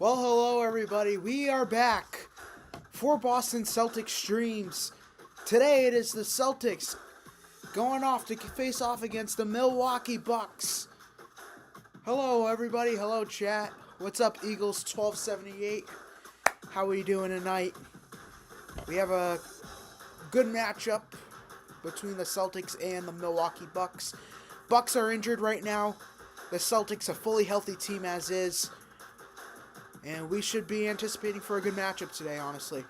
Well, hello everybody. We are back for Boston Celtics streams. Today it is the Celtics going off to face off against the Milwaukee Bucks. Hello everybody. Hello chat. What's up, Eagles 1278? How are you doing tonight? We have a good matchup between the Celtics and the Milwaukee Bucks. Bucks are injured right now. The Celtics a fully healthy team as is. And we should be anticipating for a good matchup today, honestly.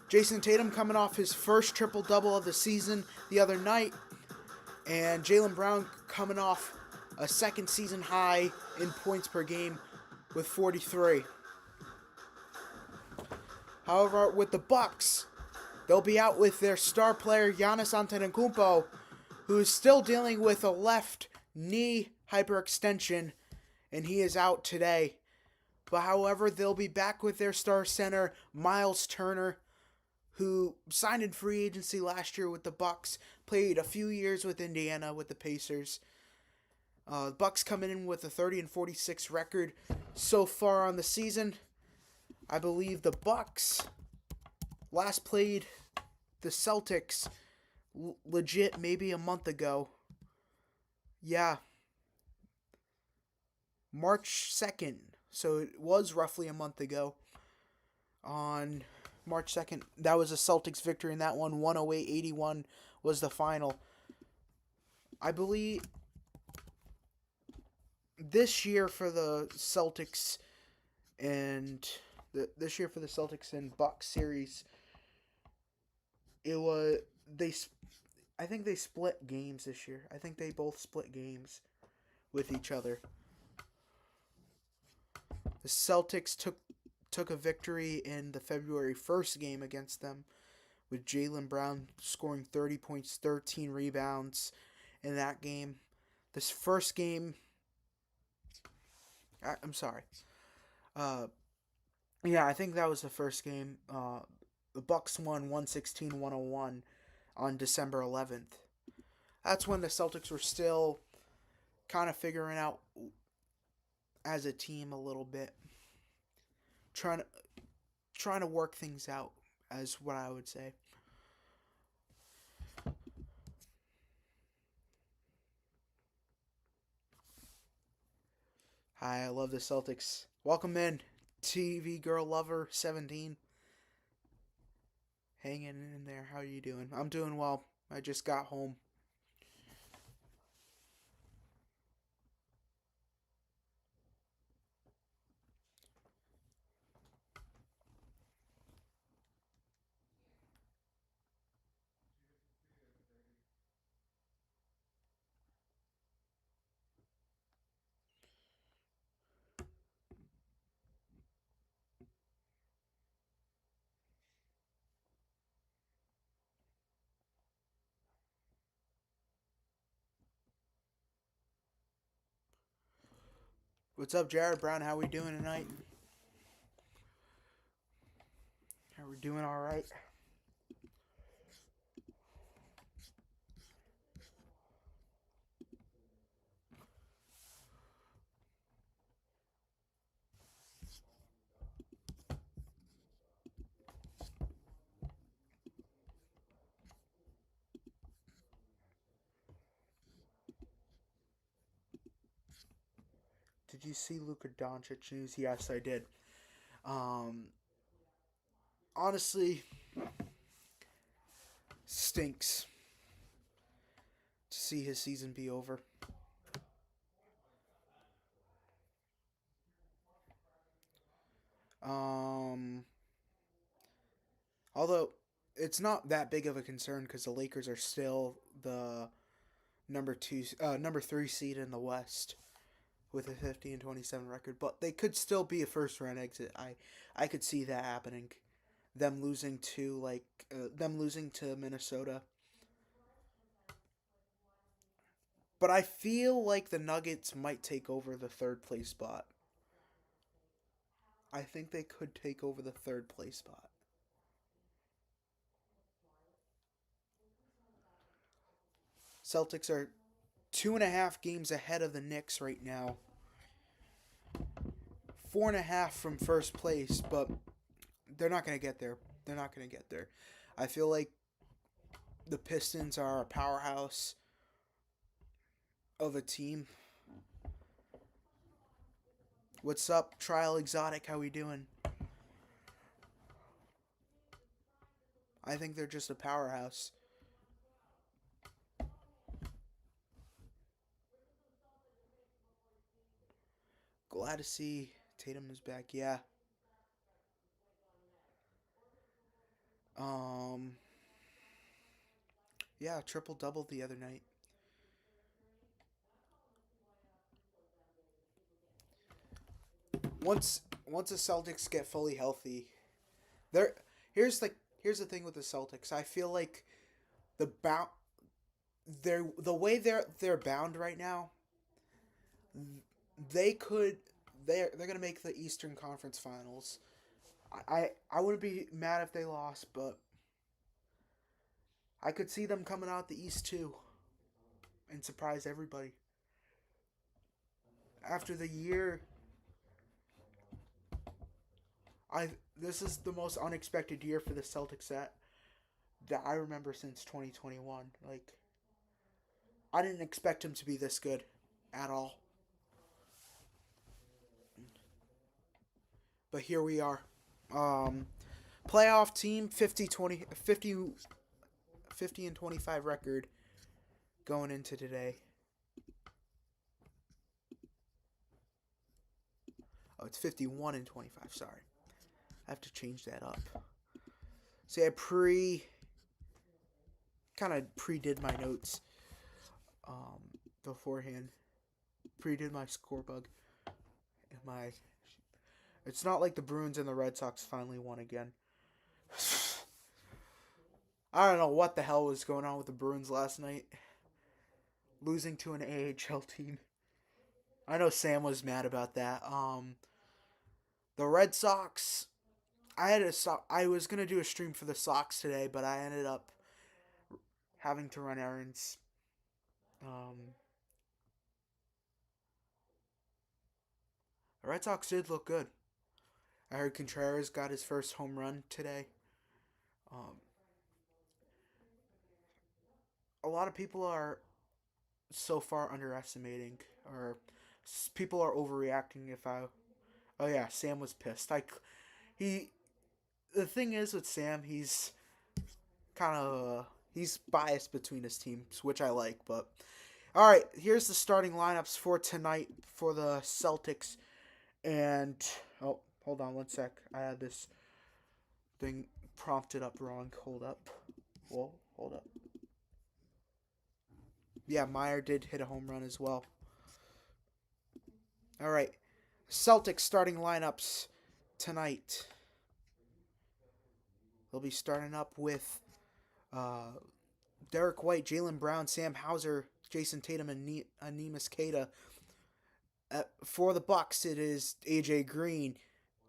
Jason Tatum coming off his first triple-double of the season the other night. And Jaylen Brown coming off a second season high in points per game with 43. However, with the Bucks, they'll be out with their star player Giannis Antetokounmpo, who is still dealing with a left knee hyperextension, and he is out today. But however, they'll be back with their star center, Miles Turner, who signed in free agency last year with the Bucks, played a few years with Indiana with the Pacers. Bucks coming in with a 30-46 record so far on the season. I believe the Bucks last played the Celtics legit maybe a month ago. Yeah. March 2nd. So it was roughly a month ago. On March 2nd, that was a Celtics victory in that one. 108-81 was the final. I believe this year for the Celtics and Bucks series, I think they split games this year. I think they both split games with each other. The Celtics took a victory in the February 1st game against them, with Jaylen Brown scoring 30 points, 13 rebounds in that game. This first game, I'm sorry. I think that was the first game. The Bucks won 116-101 on December 11th. That's when the Celtics were still kind of figuring out as a team a little bit, trying to work things out, as what I would say. Hi, I love the Celtics. Welcome in, TV Girl Lover 17. Hanging in there. How are you doing? I'm doing well. I just got home. What's up, Jared Brown? How we doing tonight? How we doing? All right. Did you see Luka Doncic news? Yes, I did. Honestly, stinks to see his season be over. Although it's not that big of a concern because the Lakers are still the number 3 seed in the West with a 50-27 record, but they could still be a first round exit. I could see that happening. Them losing to Minnesota. But I feel like the Nuggets might take over the third place spot. I think they could take over the third place spot. Celtics are 2.5 games ahead of the Knicks right now 4.5 from first place, but they're not going to get there. They're not going to get there. I feel like the Pistons are a powerhouse of a team. What's up, Trial Exotic? How we doing? I think they're just a powerhouse. Glad to see Tatum is back. Yeah. Yeah, triple double the other night. Once the Celtics get fully healthy, they're here's the thing with the Celtics. I feel like the way they're bound right now, they could they're gonna make the Eastern Conference Finals. I wouldn't be mad if they lost, but I could see them coming out the East too and surprise everybody. After the year, I this is the most unexpected year for the Celtics that I remember since 2021. Like, I didn't expect him to be this good at all. But here we are. Playoff team 50 and 25 record going into today. Oh, it's 51 and 25, sorry. I have to change that up. See, I kind of pre-did my notes beforehand. Pre-did my scorebug. And my... It's not like the Bruins and the Red Sox finally won again. I don't know what the hell was going on with the Bruins last night. Losing to an AHL team. I know Sam was mad about that. The Red Sox... I was going to do a stream for the Sox today, but I ended up having to run errands. The Red Sox did look good. I heard Contreras got his first home run today. A lot of people are so far underestimating, or people are overreacting. Oh yeah, Sam was pissed. The thing is with Sam, he's kind of he's biased between his teams, which I like. But all right, here's the starting lineups for tonight for the Celtics. And oh, hold on one sec. I had this thing prompted up wrong. Hold up. Whoa, hold up. Yeah, Meyer did hit a home run as well. All right, Celtics starting lineups tonight. They'll be starting up with Derek White, Jaylen Brown, Sam Hauser, Jason Tatum, and Neemias Queta. For the Bucks, it is AJ Green,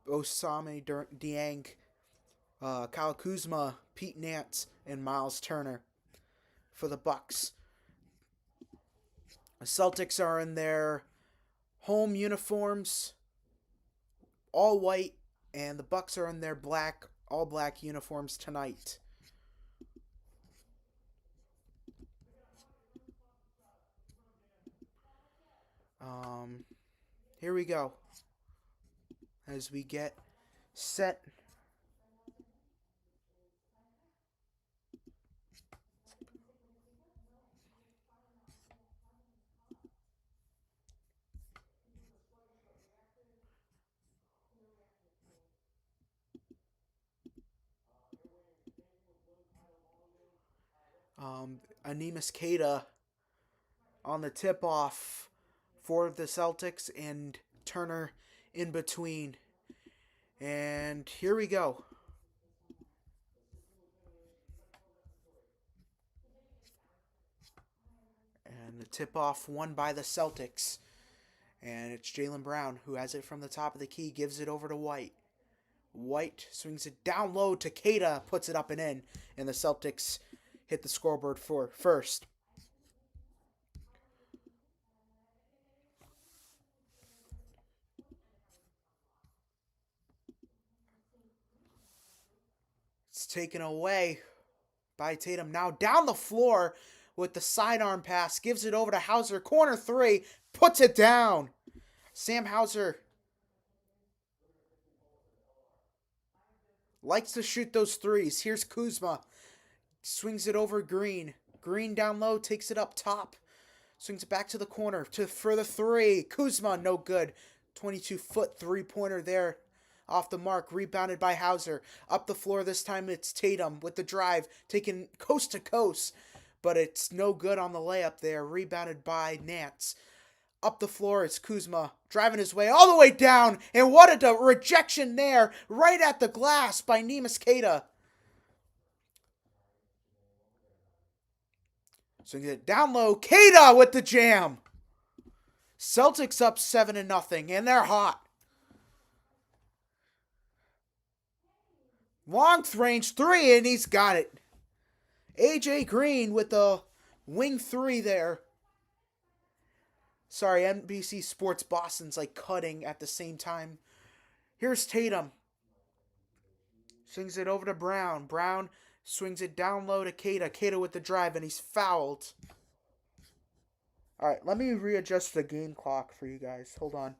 Osame Dieng, Kyle Kuzma, Pete Nance, and Miles Turner. For the Bucks, the Celtics are in their home uniforms, all white, and the Bucks are in their all black uniforms tonight. Here we go. As we get set. Neemias Queta on the tip-off for the Celtics, and Turner in between. And here we go. And the tip-off won by the Celtics. And it's Jaylen Brown who has it from the top of the key, gives it over to White. White swings it down low to Queta, puts it up and in. And the Celtics hit the scoreboard for first. taken away by Tatum. Now down the floor with the sidearm pass. Gives it over to Hauser. Corner three. Puts it down. Sam Hauser likes to shoot those threes. Here's Kuzma. Swings it over Green. Green down low. Takes it up top. Swings it back to the corner for the three. Kuzma, no good. 22-foot three-pointer there. Off the mark. Rebounded by Hauser. Up the floor this time it's Tatum with the drive. Taken coast to coast. But it's no good on the layup there. Rebounded by Nance. Up the floor, it's Kuzma driving his way all the way down. And what a rejection there. Right at the glass by Neemias Queta. Swings it down low. Queta with the jam. Celtics up 7-0. And they're hot. Long range three, and he's got it. AJ Green with the wing three there. Sorry, NBC Sports Boston's like cutting at the same time. Here's Tatum. Swings it over to Brown. Brown swings it down low to Queta. Queta with the drive, and he's fouled. Alright, let me readjust the game clock for you guys. Hold on.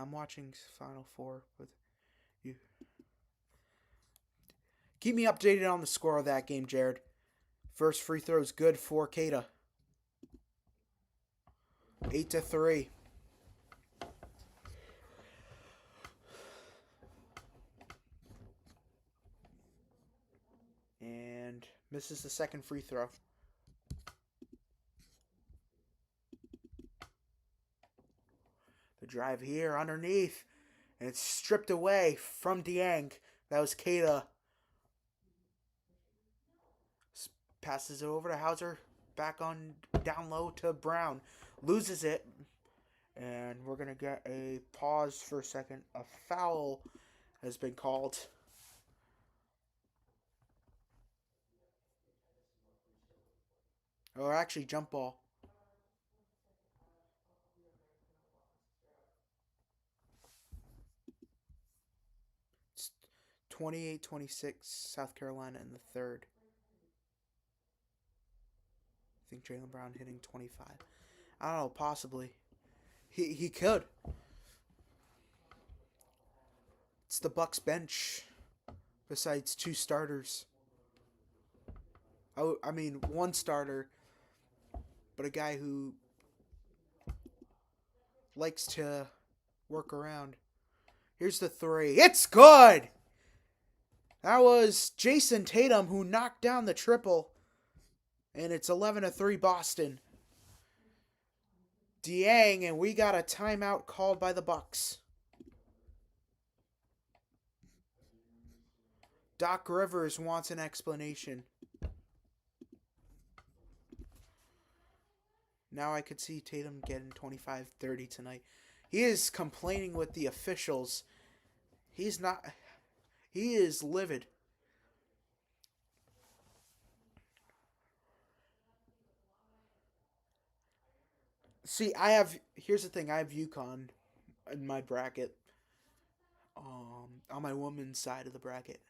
I'm watching Final Four with you. Keep me updated on the score of that game, Jared. First free throw is good for Queta. 8-3. And misses the second free throw. The drive here underneath. And it's stripped away from Dieng. That was Queta. Passes it over to Hauser. Back on down low to Brown. Loses it. And we're going to get a pause for a second. A foul has been called. Or actually, jump ball. It's 28-26, South Carolina in the third. I think Jaylen Brown hitting 25. I don't know, possibly. He could. It's the Bucks bench. Besides two starters. Oh, I mean, one starter. But a guy who likes to work around. Here's the three. It's good! That was Jason Tatum who knocked down the triple. And it's 11-3 Boston. Dieng, and we got a timeout called by the Bucks. Doc Rivers wants an explanation. Now I could see Tatum getting 25-30 tonight. He is complaining with the officials. He's not... He is livid. See, here's the thing, I have UConn in my bracket. On my woman's side of the bracket.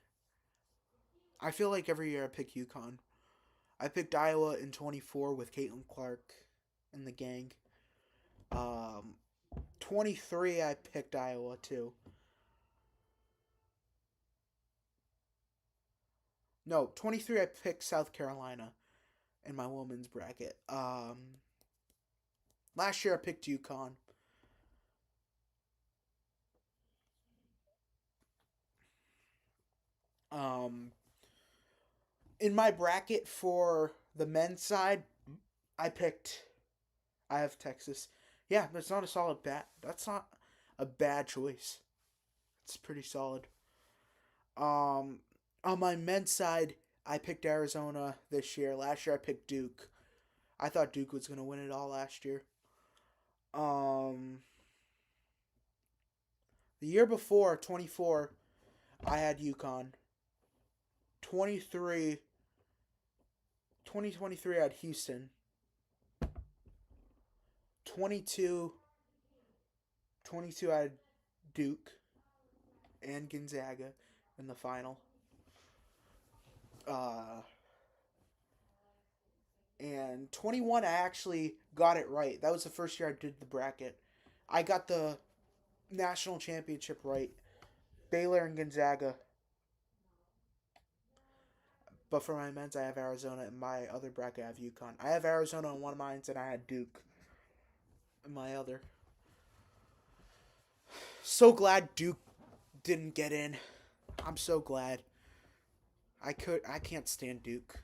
I feel like every year I pick UConn. I picked Iowa in 24 with Caitlin Clark and the gang. 23 I picked Iowa too. No, 23 I picked South Carolina in my woman's bracket. Last year I picked UConn. In my bracket for the men's side, I have Texas. Yeah, that's not a solid bet. That's not a bad choice. It's pretty solid. On my men's side, I picked Arizona this year. Last year I picked Duke. I thought Duke was going to win it all last year. The year before, 24, I had UConn. 23, 2023 at Houston. 22 at Duke and Gonzaga in the final. And 21, I actually got it right. That was the first year I did the bracket. I got the national championship right. Baylor and Gonzaga. But for my men's, I have Arizona. In my other bracket, I have UConn. I have Arizona on one of mine, and I had Duke in my other. So glad Duke didn't get in. I'm so glad. I can't stand Duke.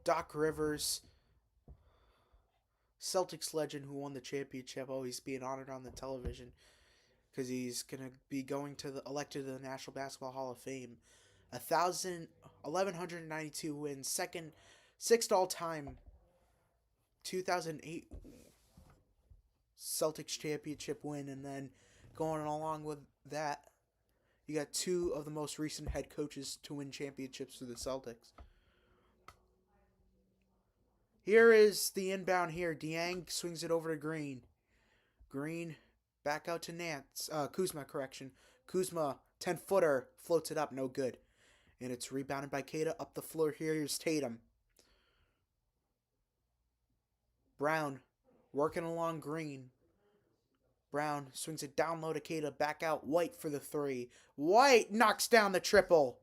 Doc Rivers, Celtics legend who won the championship, always being honored on the television because he's gonna be going to the elected to the National Basketball Hall of Fame. 1,192 wins, sixth all time. 2008 Celtics championship win, and then going along with that, you got two of the most recent head coaches to win championships for the Celtics. Here is the inbound here. Dieng swings it over to Green. Green back out to Nance. Kuzma, correction. Kuzma, 10-footer, floats it up, no good. And it's rebounded by Keita. Up the floor here. Here's Tatum. Brown working along Green. Brown swings it down low to Keita. Back out. White for the three. White knocks down the triple.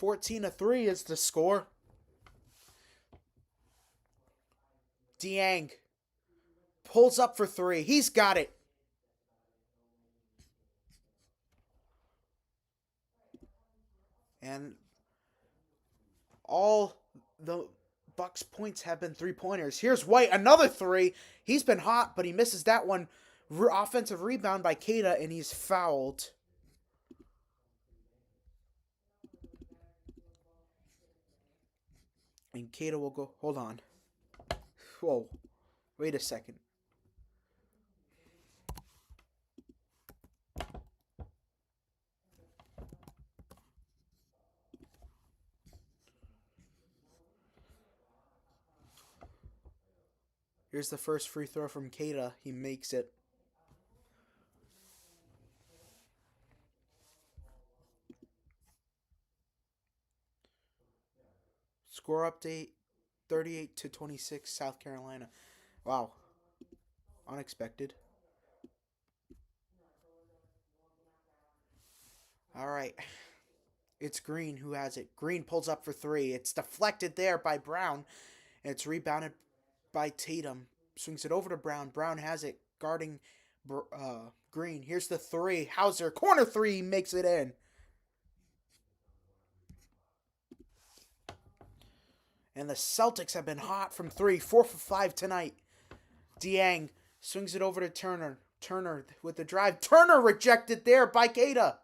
14-3 is the score. Dieng pulls up for three. He's got it. And all the Bucks points have been three-pointers. Here's White, another three. He's been hot, but he misses that one. Offensive rebound by Keita, and he's fouled. And Keita will go, hold on. Whoa, wait a second. Here's the first free throw from Keita. He makes it. Score update, 38-26, South Carolina. Wow. Unexpected. All right. It's Green who has it. Green pulls up for three. It's deflected there by Brown. And it's rebounded by Tatum. Swings it over to Brown. Brown has it, guarding Green. Here's the three. Hauser, corner three, makes it in. And the Celtics have been hot from three. 4 for 5 tonight. Dieng swings it over to Turner. Turner with the drive. Turner rejected there by Keita.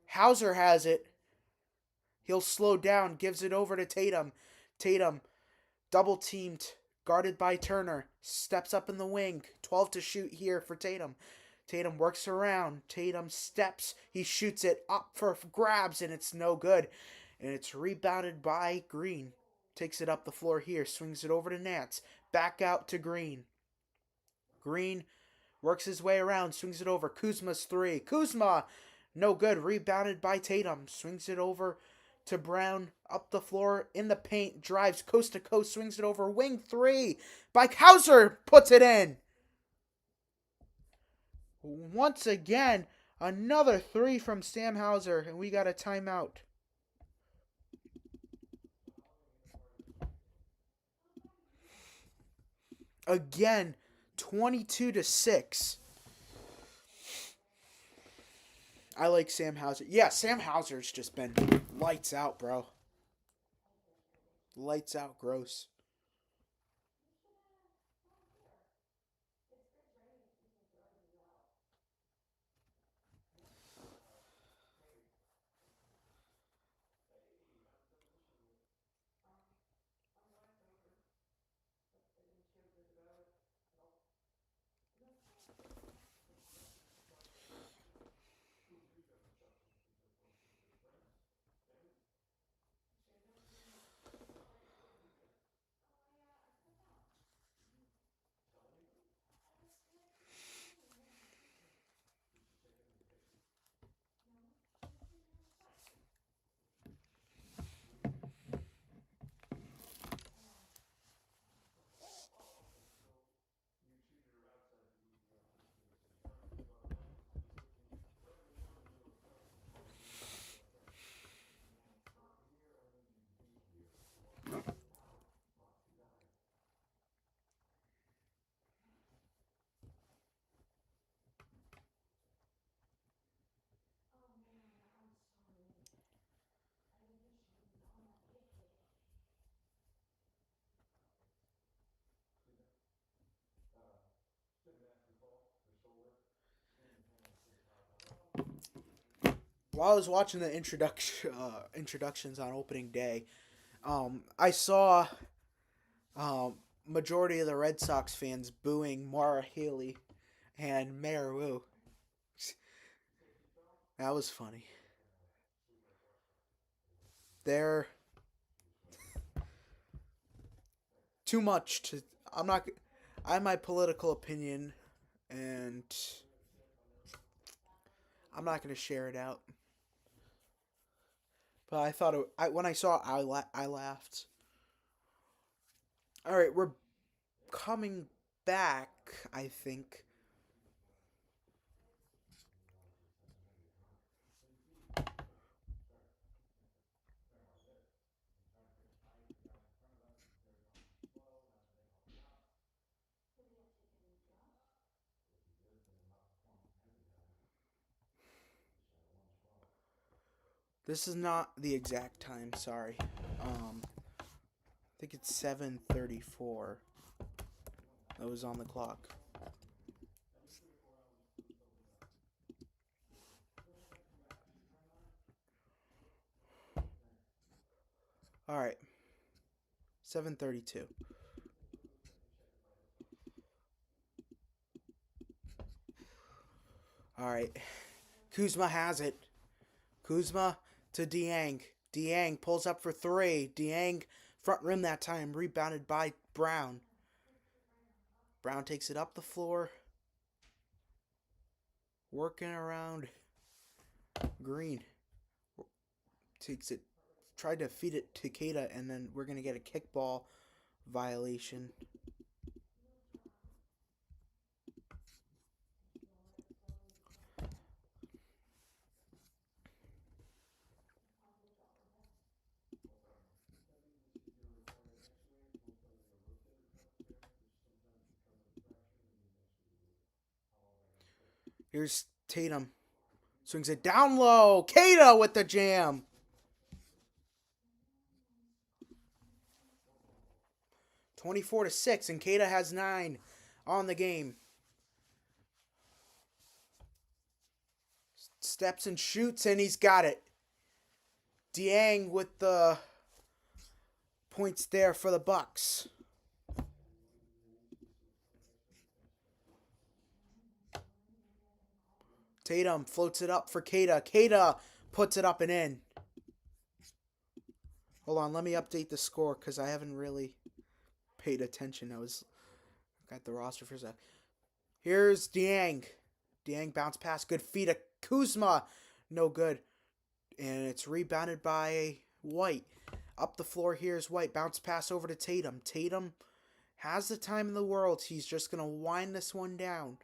Hauser has it. He'll slow down. Gives it over to Tatum. Tatum double teamed. Guarded by Turner. Steps up in the wing. 12 to shoot here for Tatum. Tatum works around. Tatum steps. He shoots it up for grabs, and it's no good. And it's rebounded by Green. Takes it up the floor here. Swings it over to Nance. Back out to Green. Green works his way around. Swings it over. Kuzma's three. Kuzma, no good. Rebounded by Tatum. Swings it over to Brown. Up the floor in the paint. Drives coast to coast. Swings it over. Wing three by Hauser. Puts it in. Once again, another three from Sam Hauser. And we got a timeout. Again, 22-6. I like Sam Hauser. Yeah, Sam Hauser's just been lights out, bro. Lights out, gross. while I was watching the introductions on opening day, I saw majority of the Red Sox fans booing Mara Haley and Mayor Wu. That was funny. They're too much to. I'm not. I have my political opinion, and I'm not going to share it out. But I thought when I saw it, I laughed. All right, we're coming back. I think. This is not the exact time. Sorry. I think it's 7:34. That was on the clock. All right. 7:32. All right. Kuzma has it. Kuzma to Dieng. Dieng pulls up for three. Dieng front rim that time, rebounded by Brown. Brown takes it up the floor. Working around Green. Takes it. Tried to feed it to Keita, and then we're going to get a kickball violation. Here's Tatum. Swings it down low. Keita with the jam. (24-6), and Keita has 9 on the game. Steps and shoots, and he's got it. Dieng with the points there for the Bucks. Tatum floats it up for Keita. Keita puts it up and in. Hold on, let me update the score because I haven't really paid attention. I got the roster for a sec. Here's Dieng. Dieng bounce pass, good feed to Kuzma. No good. And it's rebounded by White. Up the floor, here's White. Bounce pass over to Tatum. Tatum has the time in the world. He's just going to wind this one down.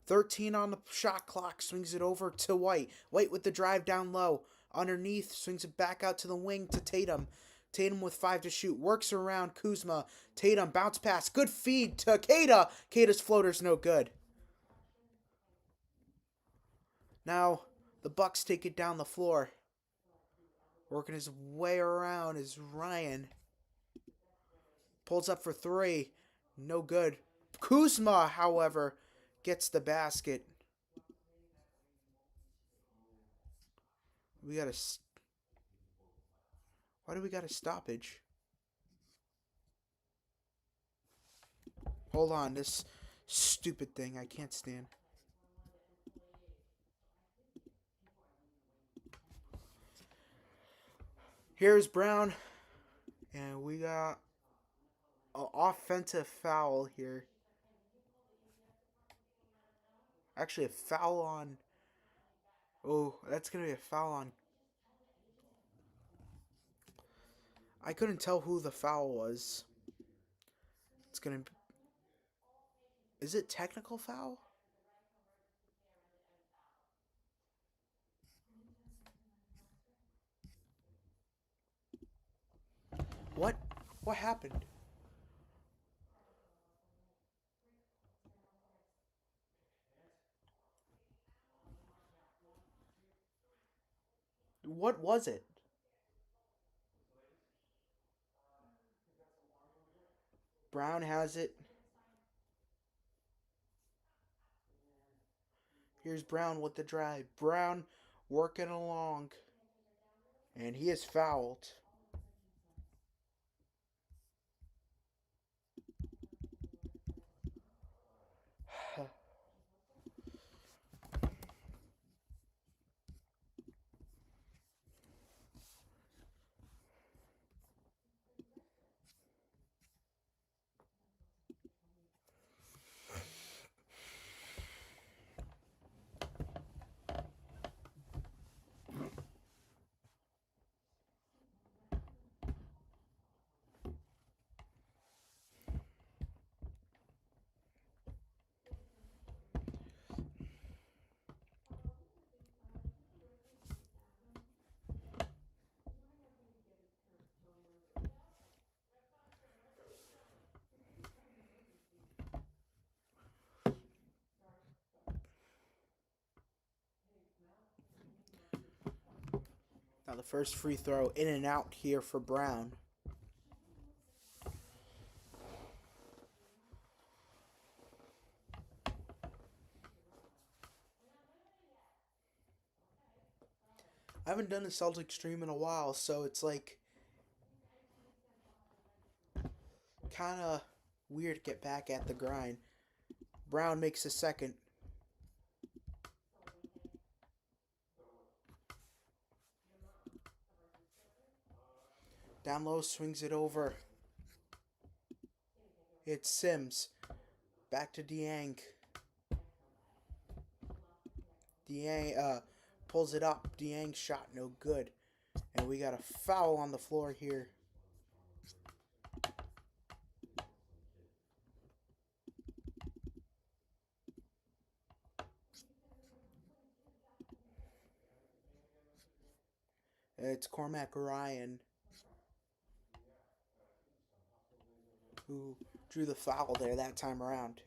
13 on the shot clock. Swings it over to White. White with the drive down low. Underneath, swings it back out to the wing to Tatum. Tatum with 5 to shoot. Works around Kuzma. Tatum, bounce pass. Good feed to Keita. Keita's floater's no good. Now, the Bucks take it down the floor. Working his way around is Ryan. Pulls up for 3. No good. Kuzma, however, gets the basket. Why do we got a stoppage? Hold on, this stupid thing I can't stand. Here's Brown, and we got an offensive foul here. Actually, a foul on. Oh, that's going to be a foul on. I couldn't tell who the foul was. It's going to. Is it technical foul? What? What happened? What was it? Brown has it. Here's Brown with the drive. Brown working along, and he is fouled. Now the first free throw in and out here for Brown. I haven't done a Celtics stream in a while, so it's like kind of weird to get back at the grind. Brown makes a second. Down low, swings it over. It's Sims. Back to Dieng. Dieng pulls it up. Dieng's shot no good. And we got a foul on the floor here. It's Cormac Ryan who drew the foul there that time around.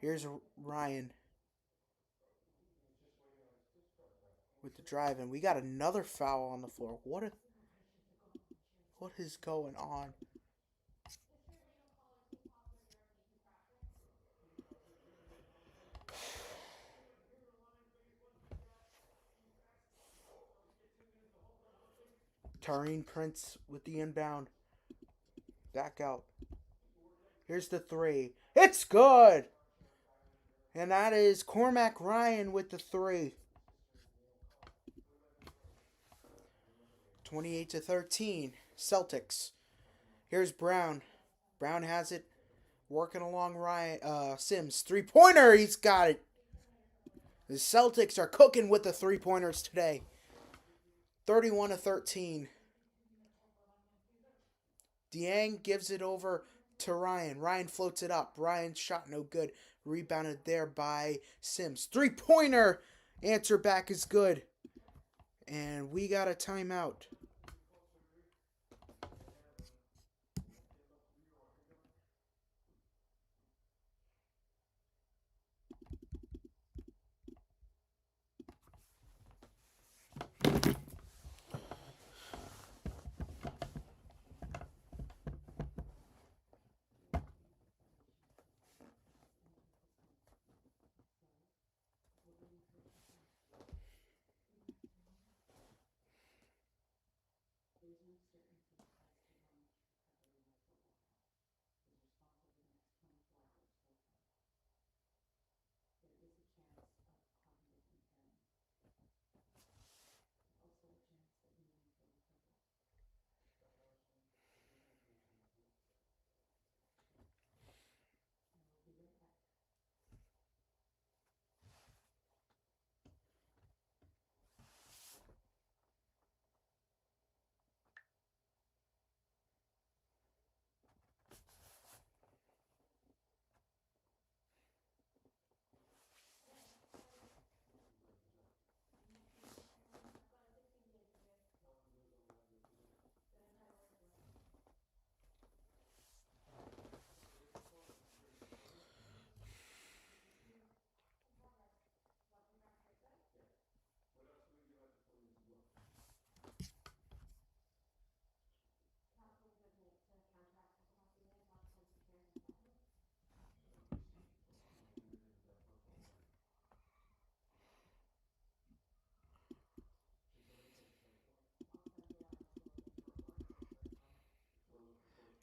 Here's Ryan with the drive, and we got another foul on the floor. What is going on? Taurean Prince with the inbound. Back out. Here's the three. It's good! And that is Cormac Ryan with the three. 28-13. Celtics. Here's Brown. Brown has it. Working along Ryan Sims. Three-pointer. He's got it. The Celtics are cooking with the three-pointers today. 31-13. Dieng gives it over to Ryan. Ryan floats it up. Ryan's shot no good. Rebounded there by Sims. Three-pointer. Answer back is good. And we got a timeout.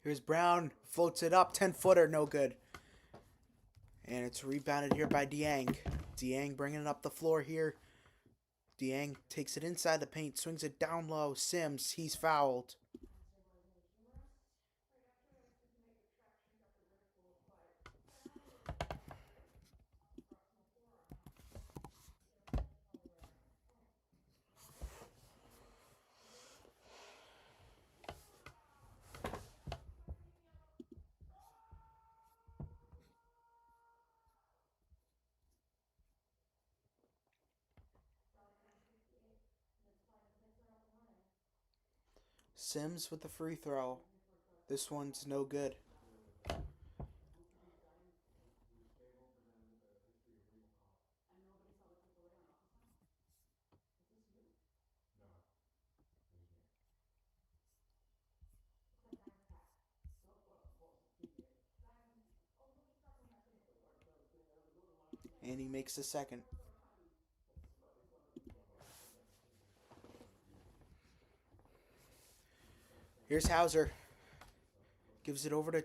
Here's Brown. Floats it up. 10-footer. No good. And it's rebounded here by Dieng. Dieng bringing it up the floor here. Dieng takes it inside the paint. Swings it down low. Sims. He's fouled. Sims with the free throw. This one's no good. And he makes the second. Here's Hauser. Gives it over to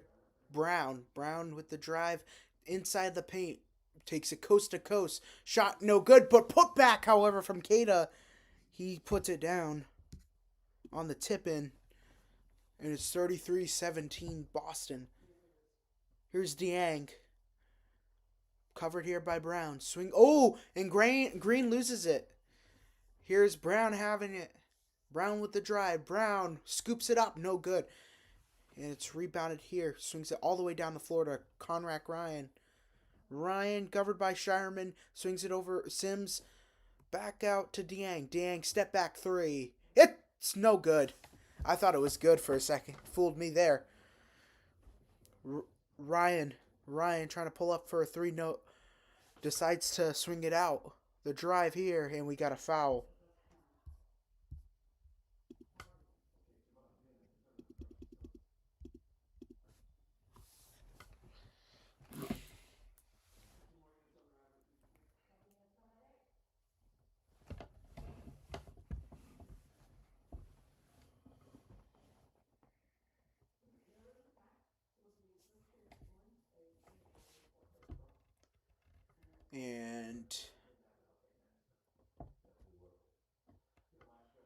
Brown. Brown with the drive inside the paint. Takes it coast to coast. Shot no good, but put back, however, from Keita. He puts it down on the tip-in. And it's 33-17 Boston. Here's Dieng. Covered here by Brown. Swing. Oh, and Green loses it. Here's Brown having it. Brown with the drive. Brown scoops it up. No good. And it's rebounded here. Swings it all the way down the floor to Conrad Ryan. Ryan covered by Shireman. Swings it over Sims. Back out to Dieng. Dieng step back three. It's no good. I thought it was good for a second. Fooled me there. Ryan trying to pull up for a three. No. Decides to swing it out. The drive here. And we got a foul. And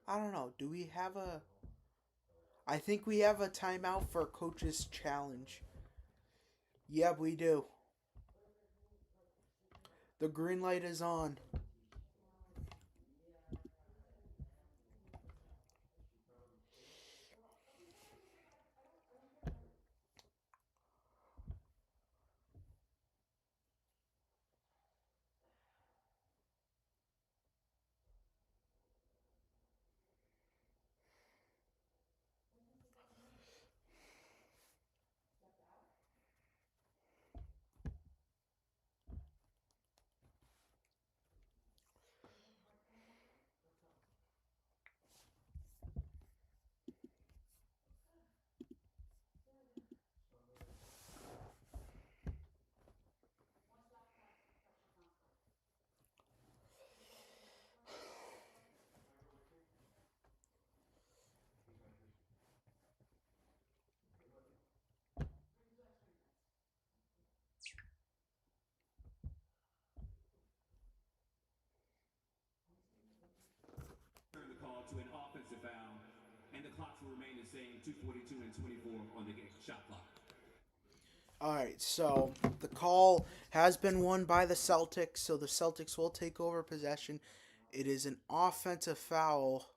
I don't know. Do we have a... I think we have a timeout for coach's challenge. Yep, we do. The green light is on. The call to an offensive foul, and the clocks will remain the same, 2:42 and 24 on the shot clock. Alright, so the call has been won by the Celtics, so the Celtics will take over possession. It is an offensive foul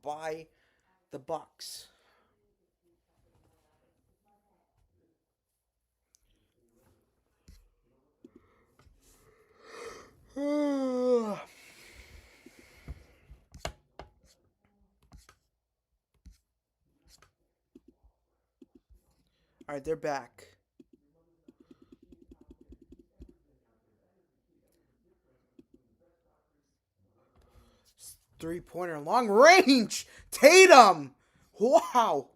by the Bucks. Alright, they're back. Three-pointer, long range! Tatum! Wow!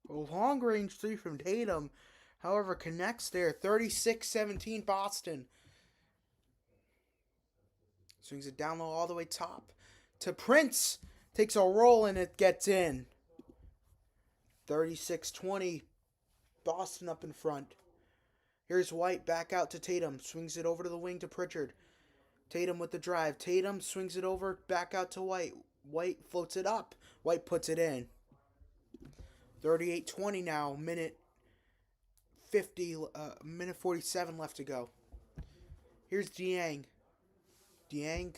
A long range three from Tatum. However, connects there. 36-17 Boston. Swings it down low all the way top to Prince. Takes a roll and it gets in. 36-20. Boston up in front. Here's White back out to Tatum. Swings it over to the wing to Pritchard. Tatum with the drive. Tatum swings it over back out to White. White floats it up. White puts it in. 38-20 now. Minute 47 left to go. Here's Dieng. Dieng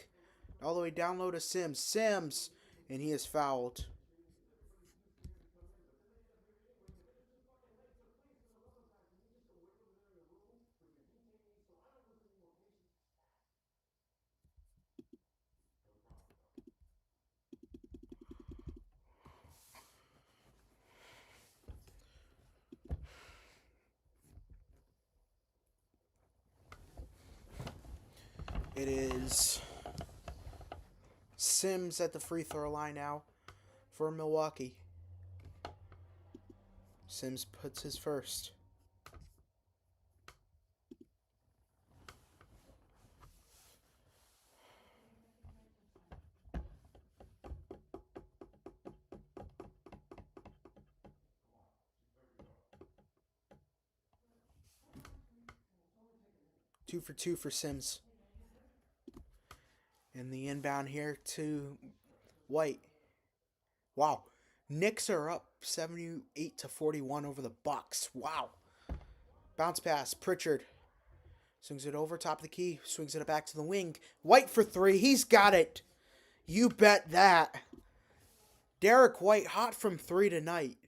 all the way down low to Sims. Sims, and he is fouled. It is Sims at the free throw line now for Milwaukee. Sims puts his first. Two for two for Sims. And the inbound here to White. Wow. Knicks are up 78-41 over the Bucks. Wow. Bounce pass. Pritchard swings it over top of the key. Swings it back to the wing. White for three. He's got it. You bet that. Derek White hot from three tonight.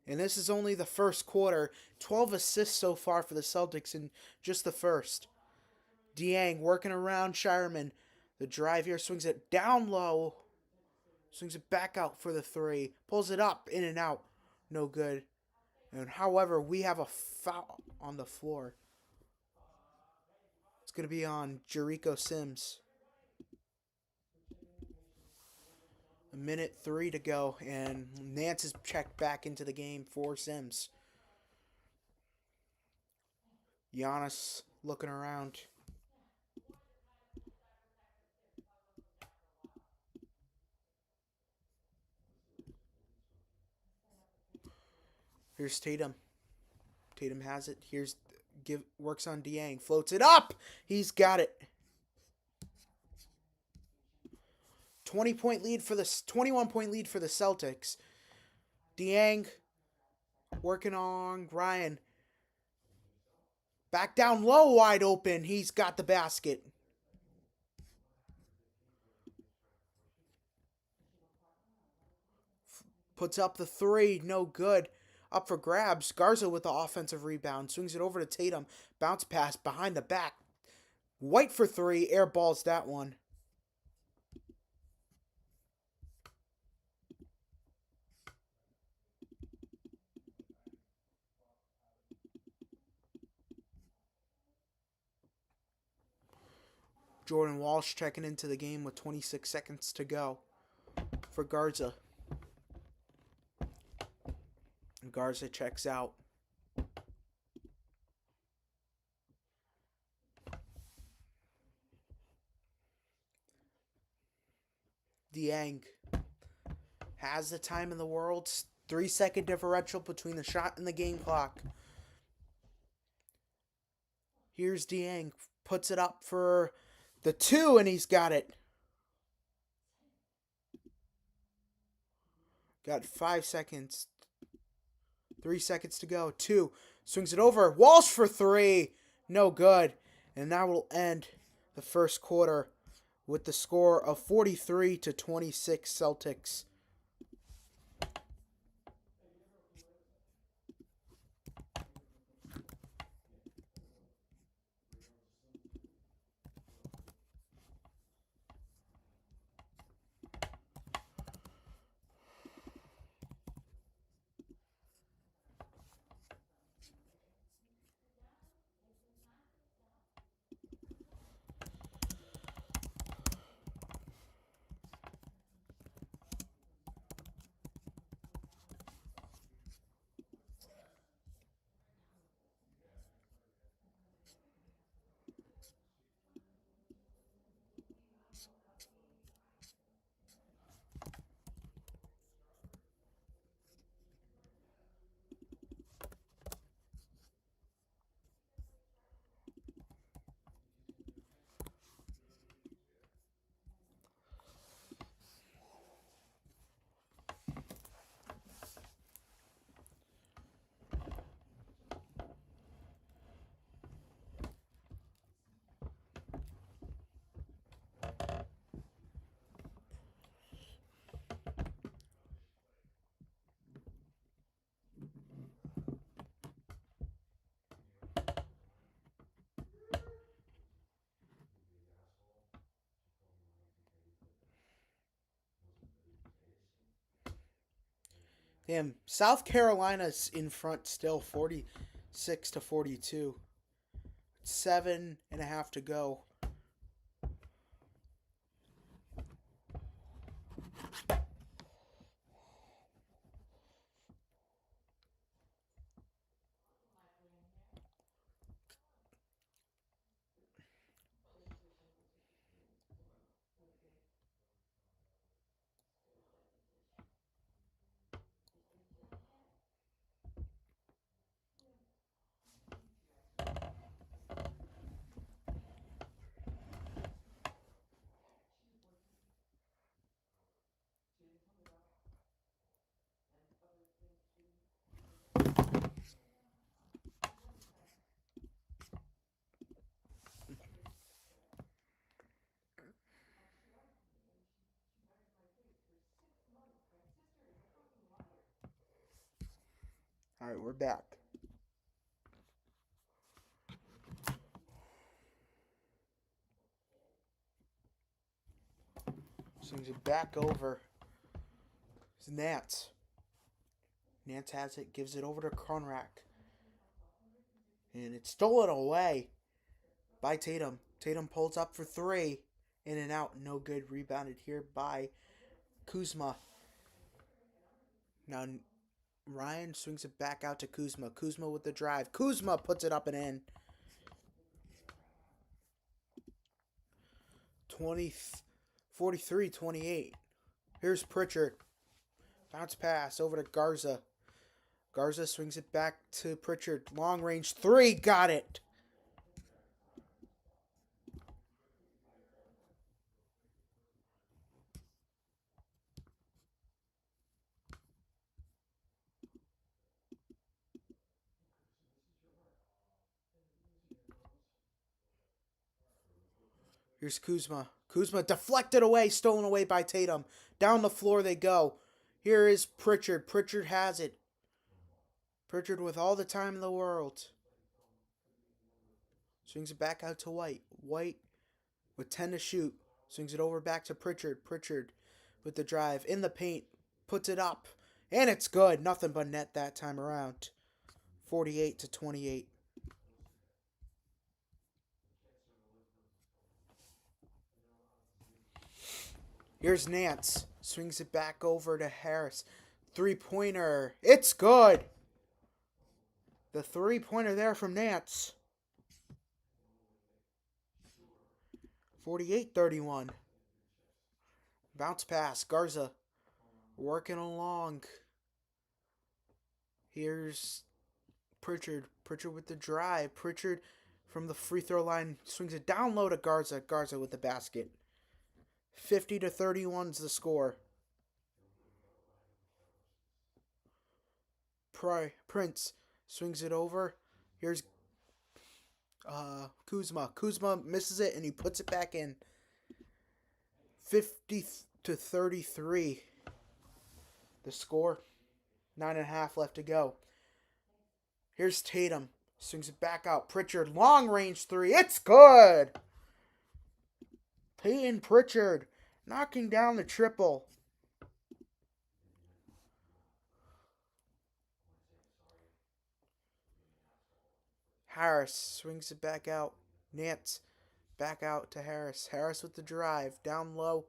And this is only the first quarter. 12 assists so far for the Celtics in just the first. Dieng working around Shireman. The drive here, swings it down low. Swings it back out for the three. Pulls it up, in and out. No good. And however, we have a foul on the floor. It's going to be on Jericho Sims. A minute 3 to go, and Nance is checked back into the game for Sims. Giannis looking around. Here's Tatum. Tatum has it. Works on Dieng. Floats it up. He's got it. 21-point lead for the Celtics. Dieng working on Ryan. Back down low, wide open. He's got the basket. Puts up the three. No good. Up for grabs. Garza with the offensive rebound. Swings it over to Tatum. Bounce pass behind the back. White for three. Air balls that one. Jordan Walsh checking into the game with 26 seconds to go for Garza. And Garza checks out. Dieng has the time in the world. 3-second differential between the shot and the game clock. Here's Dieng. Puts it up for the two, and he's got it. Got 5 seconds. 3 seconds to go. Two. Swings it over. Walsh for three. No good. And that will end the first quarter with the score of 43-26 Celtics. Damn, South Carolina's in front still, 46-42. 7.5 to go. All right, we're back. Swings it back over. It's Nance. Nance has it, gives it over to Kronrak. And it's stolen away by Tatum. Tatum pulls up for three. In and out. No good. Rebounded here by Kuzma. Now Ryan swings it back out to Kuzma. Kuzma with the drive. Kuzma puts it up and in. 43-28. Here's Pritchard. Bounce pass over to Garza. Garza swings it back to Pritchard. Long range three. Got it. Here's Kuzma. Kuzma deflected away, stolen away by Tatum. Down the floor they go. Here is Pritchard. Pritchard has it. Pritchard with all the time in the world. Swings it back out to White. White with 10 to shoot. Swings it over back to Pritchard. Pritchard with the drive. In the paint. Puts it up. And it's good. Nothing but net that time around. 48-28. Here's Nance. Swings it back over to Harris. Three-pointer. It's good. The three-pointer there from Nance. 48-31. Bounce pass. Garza working along. Here's Pritchard. Pritchard with the drive. Pritchard from the free throw line swings it down low to Garza. Garza with the basket. 50-31 is the score. Prince swings it over. Here's Kuzma. Kuzma misses it and he puts it back in. 50-33. The score. 9.5 left to go. Here's Tatum. Swings it back out. Pritchard. Long range three. It's good. Peyton Pritchard knocking down the triple. Harris swings it back out. Nance back out to Harris. Harris with the drive. Down low.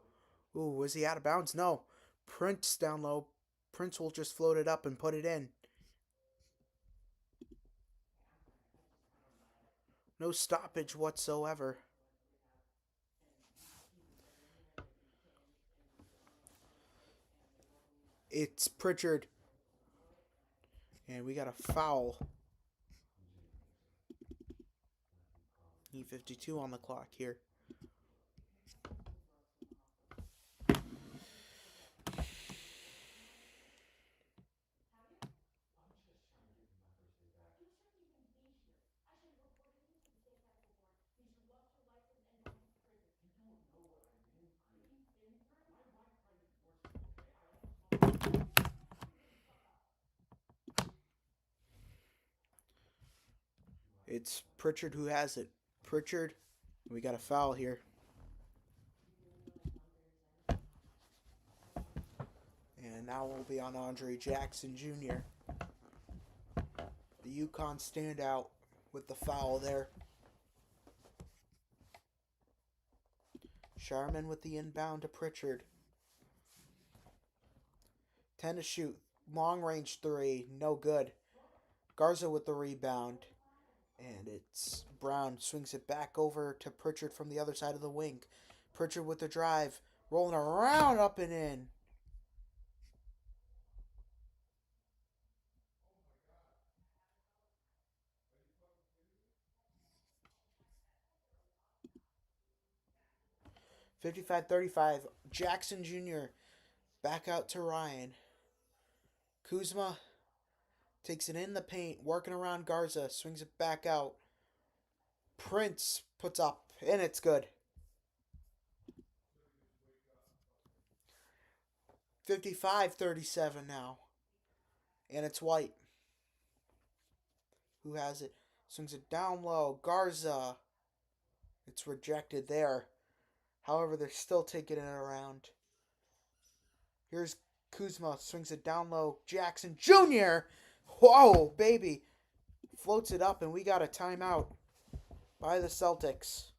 Ooh, was he out of bounds? No. Prince down low. Prince will just float it up and put it in. No stoppage whatsoever. It's Pritchard. And we got a foul. E52 on the clock here. It's Pritchard who has it. Pritchard, we got a foul here. And now will be on Andre Jackson Jr., the UConn standout, with the foul there. Sharman with the inbound to Pritchard. 10 to shoot. Long range three. No good. Garza with the rebound. And it's Brown swings it back over to Pritchard from the other side of the wing. Pritchard with the drive. Rolling around, up and in. (55-35). Jackson Jr. back out to Ryan. Kuzma takes it in the paint, working around Garza, swings it back out. Prince puts up, and it's good. 55-37 now. And it's White who has it. Swings it down low. Garza. It's rejected there. However, they're still taking it around. Here's Kuzma. Swings it down low. Jackson Jr. Whoa, baby. Floats it up, and we got a timeout by the Celtics.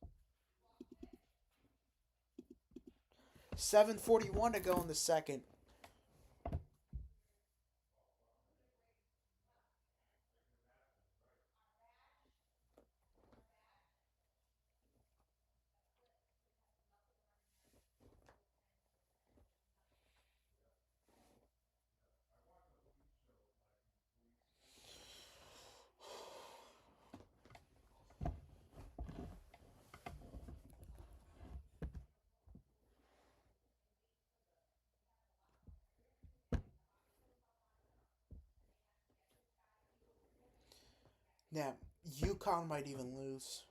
7:41 to go in the second. Now, UConn might even lose.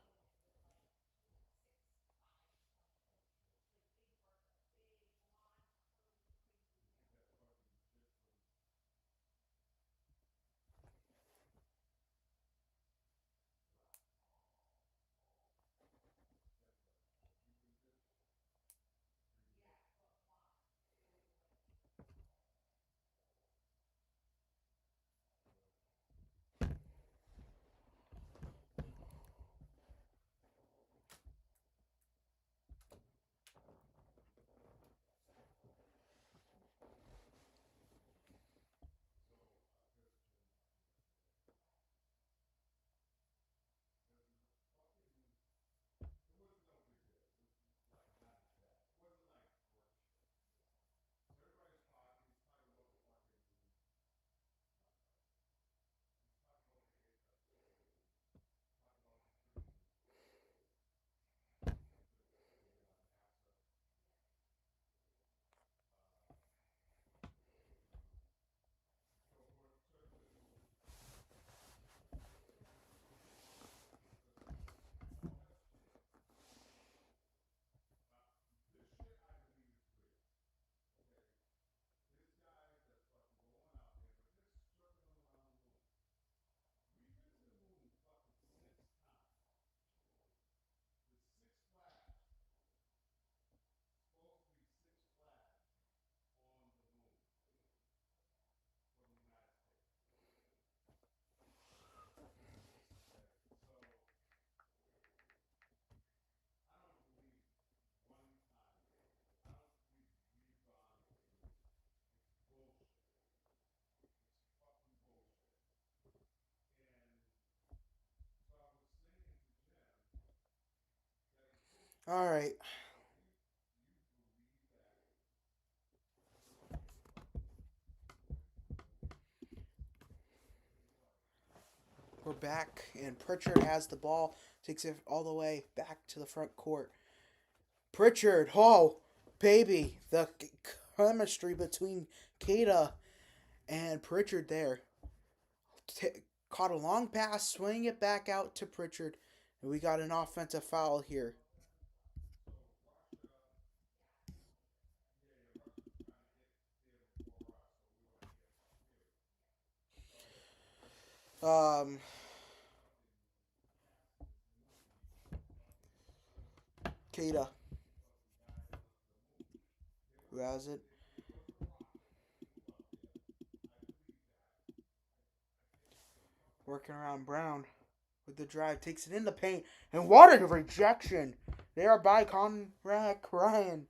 All right. We're back, and Pritchard has the ball, takes it all the way back to the front court. Pritchard, oh, baby, the chemistry between Keita and Pritchard there. Caught a long pass, swing it back out to Pritchard, and we got an offensive foul here. Um, Keita, who has it? Working around Brown with the drive. Takes it in the paint. And what a rejection. There by Conrad Ryan.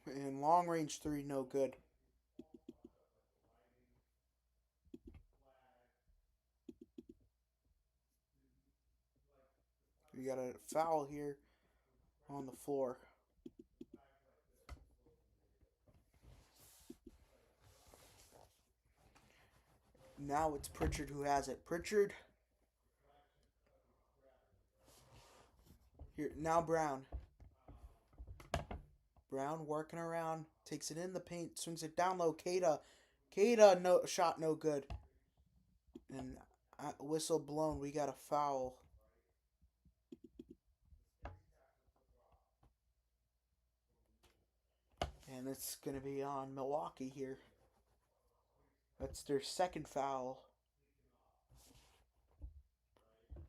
And long range three, no good. We got a foul here on the floor. Now it's Pritchard who has it. Pritchard. Here now Brown. Brown working around, takes it in the paint, swings it down low. Kada, no shot, no good. And whistle blown. We got a foul. And it's gonna be on Milwaukee here. That's their second foul.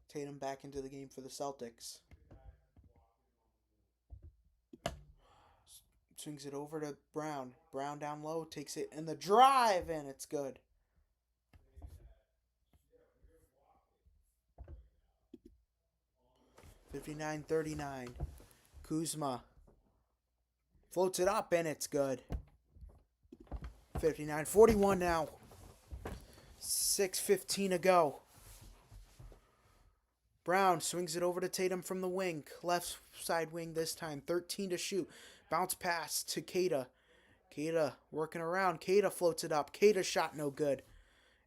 Tatum back into the game for the Celtics. Swings it over to Brown. Brown down low, takes it in the drive, and it's good. (59-39). Kuzma floats it up, and it's good. 59-41 now. 6:15 to go. Brown swings it over to Tatum from the wing. Left side wing this time. 13 to shoot. Bounce pass to Kada. Kada working around. Kada floats it up. Kada shot no good.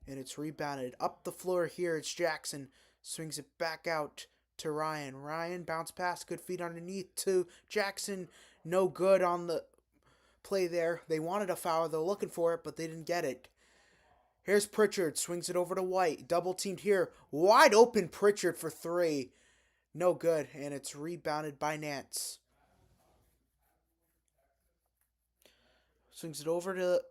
And it's rebounded. Up the floor here, it's Jackson. Swings it back out to Ryan. Ryan bounce pass. Good feet underneath to Jackson. No good on the play there. They wanted a foul. They're looking for it, but they didn't get it. Here's Pritchard. Swings it over to White. Double teamed here. Wide open Pritchard for three. No good. And it's rebounded by Nance. Swings it over to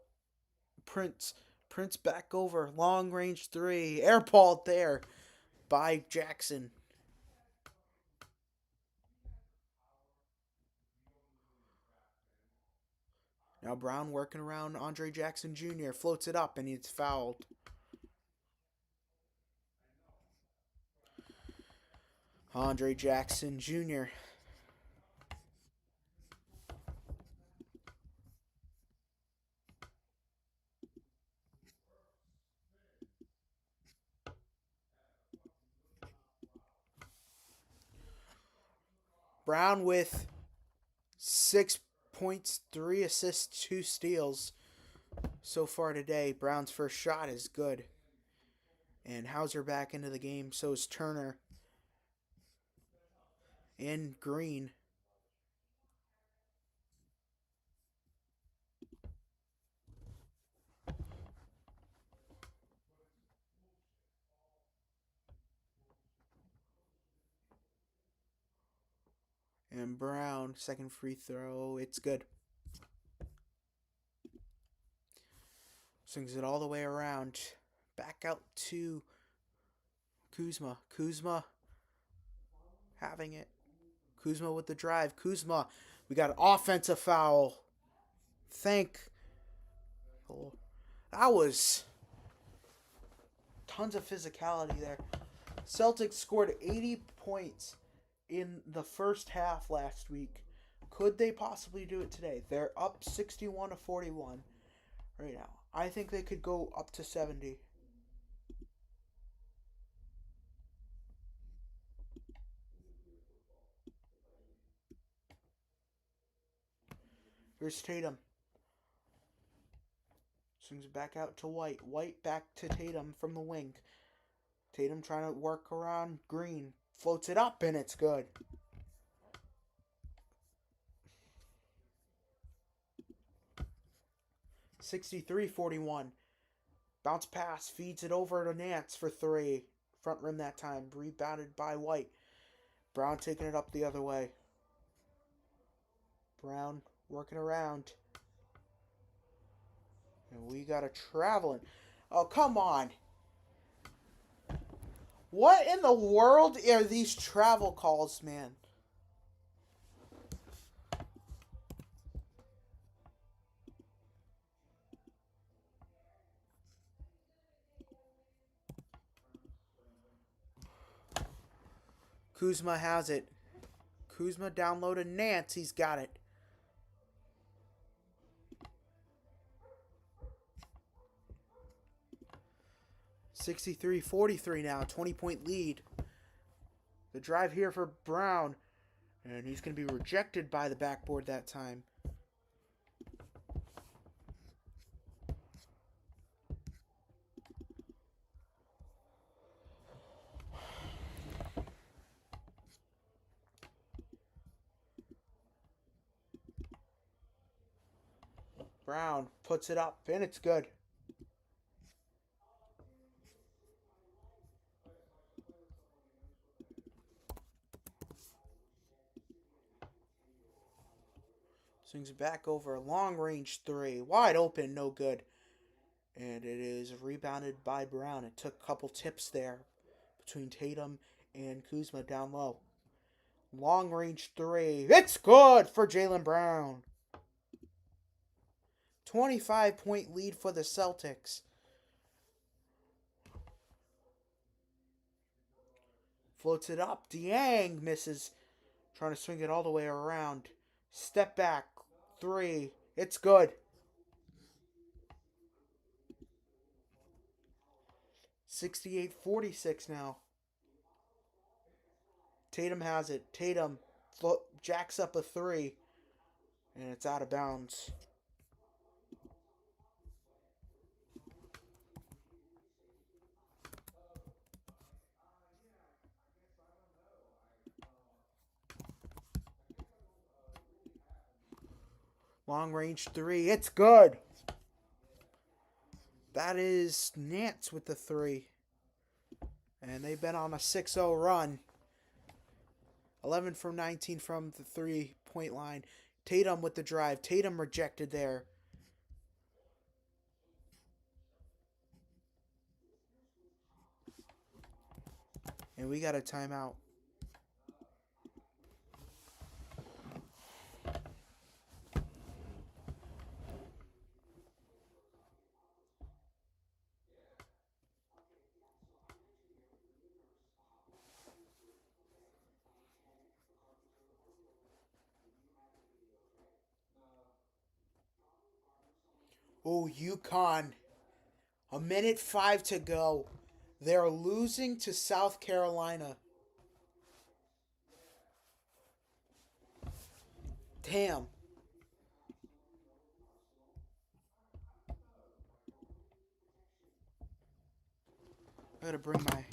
Prince. Prince back over. Long range three. Airballed there by Jackson. Now Brown working around Andre Jackson Jr. Floats it up and it's fouled. Andre Jackson Jr. Brown with 6 points, 3 assists, 2 steals so far today. Brown's first shot is good. And Hauser back into the game. So is Turner. And Green. And Brown, second free throw. It's good. Swings it all the way around. Back out to Kuzma. Kuzma having it. Kuzma with the drive. Kuzma. We got an offensive foul. That was tons of physicality there. Celtics scored 80 points in the first half last week. Could they possibly do it today? They're up 61-41 right now. I think they could go up to 70. Here's Tatum. Swings it back out to White. White back to Tatum from the wing. Tatum trying to work around Green. Floats it up and it's good. (63-41). Bounce pass. Feeds it over to Nance for three. Front rim that time. Rebounded by White. Brown taking it up the other way. Brown working around. And we got a traveling. Oh, come on. What in the world are these travel calls, man? Kuzma has it. Kuzma downloaded Nance. He's got it. (63-43) now. 20-point lead. The drive here for Brown. And he's going to be rejected by the backboard that time. Brown puts it up, and it's good. Swings it back over a long-range three. Wide open, no good. And it is rebounded by Brown. It took a couple tips there between Tatum and Kuzma down low. Long-range three. It's good for Jaylen Brown. 25-point lead for the Celtics. Floats it up. Dieng misses. Trying to swing it all the way around. Step back. Three. It's good. 68-46 now. Tatum has it. Tatum jacks up a three. And it's out of bounds. Long range three. It's good. That is Nance with the three. And they've been on a 6-0 run. 11 from 19 from the 3-point line. Tatum with the drive. Tatum rejected there. And we got a timeout. Oh, UConn. 1:05 to go. They're losing to South Carolina. Damn. I gotta bring my...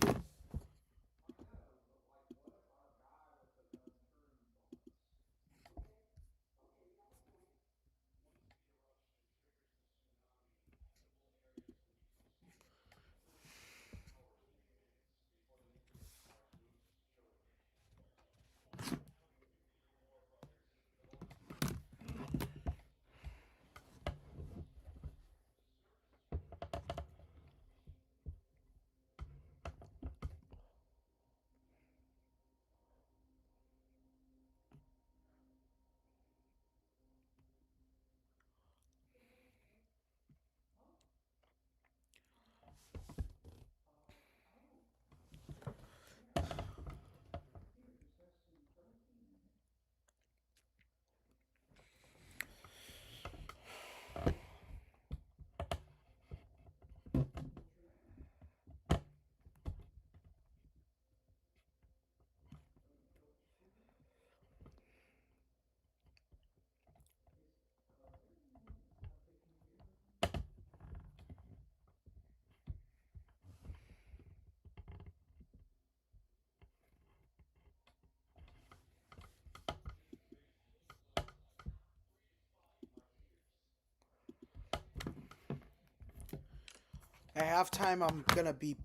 At halftime, I'm going to be...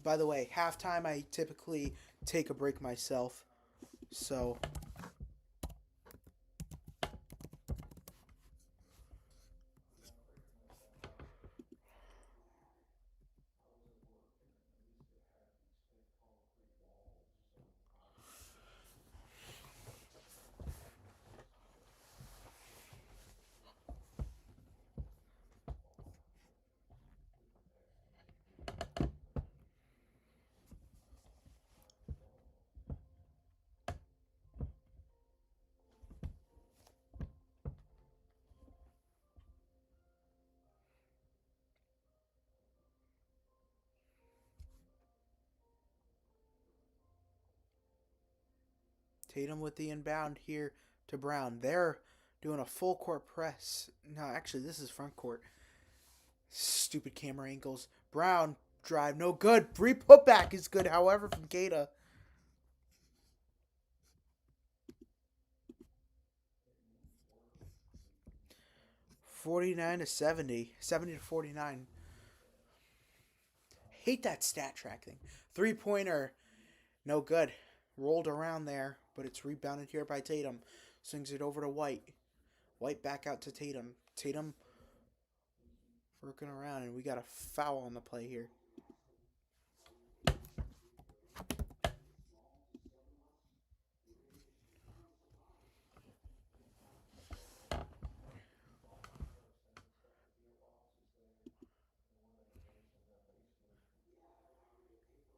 By the way, halftime, I typically take a break myself. So... Tatum with the inbound here to Brown. They're doing a full court press. No, actually, this is front court. Stupid camera angles. Brown drive, no good. Free putback is good, however, from Keita. $49 to $70. $70 to $49. Hate that stat track thing. 3-pointer, no good. Rolled around there, but it's rebounded here by Tatum. Swings it over to White. White back out to Tatum. Tatum working around, and we got a foul on the play here.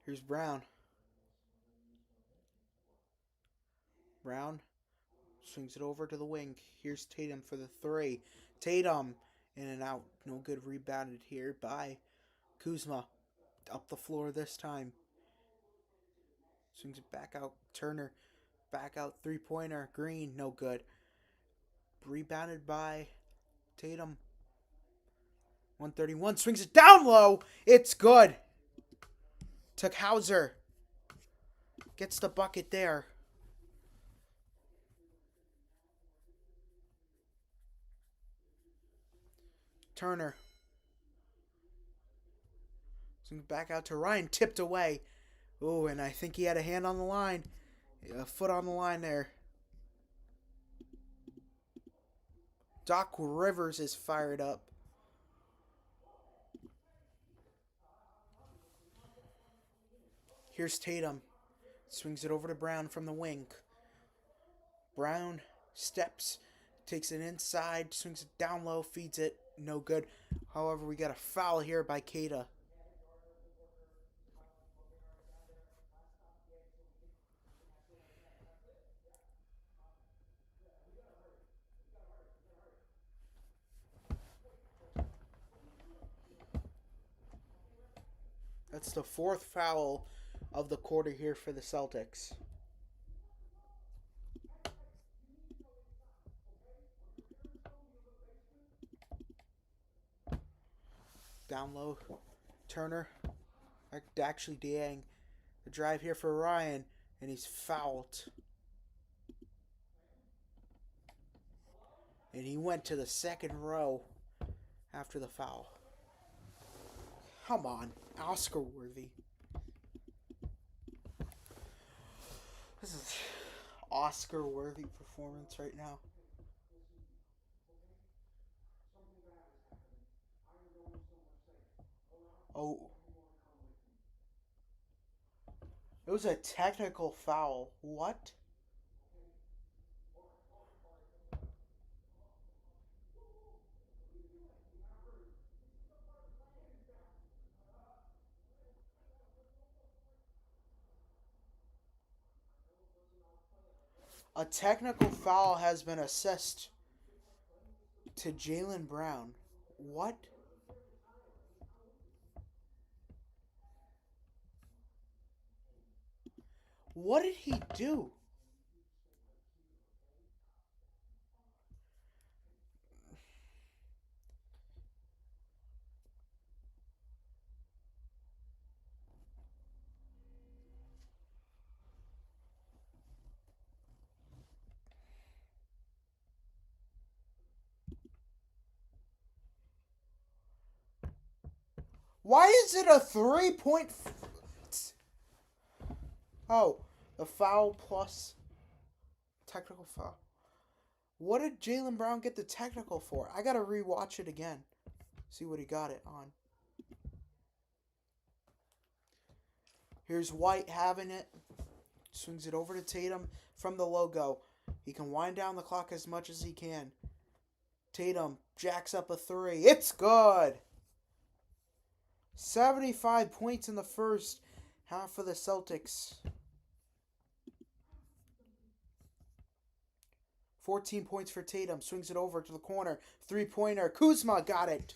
Here's Brown. Brown swings it over to the wing. Here's Tatum for the 3. Tatum in and out. No good. Rebounded here by Kuzma. Up the floor this time. Swings it back out. Turner back out. 3-pointer. Green. No good. Rebounded by Tatum. 131. Swings it down low. It's good. Took Hauser. Gets the bucket there. Turner. Swings back out to Ryan. Tipped away. Oh, and I think he had a hand on the line. A foot on the line there. Doc Rivers is fired up. Here's Tatum. Swings it over to Brown from the wing. Brown steps. Takes it inside. Swings it down low. Feeds it. No good. However, we got a foul here by Keita. That's the 4th foul of the quarter here for the Celtics. Down low. Turner. Actually, Dieng. The drive here for Ryan. And he's fouled. And he went to the second row after the foul. Come on. Oscar worthy. This is Oscar worthy performance right now. Oh. It was a technical foul. What? A technical foul has been assessed to Jaylen Brown. What? What did he do? Why is it a 3-point? Oh, the foul plus technical foul. What did Jaylen Brown get the technical for? I gotta rewatch it again. See what he got it on. Here's White having it. Swings it over to Tatum from the logo. He can wind down the clock as much as he can. Tatum jacks up a 3. It's good. 75 points in the first half for the Celtics. 14 points for Tatum. Swings it over to the corner. 3-pointer. Kuzma got it.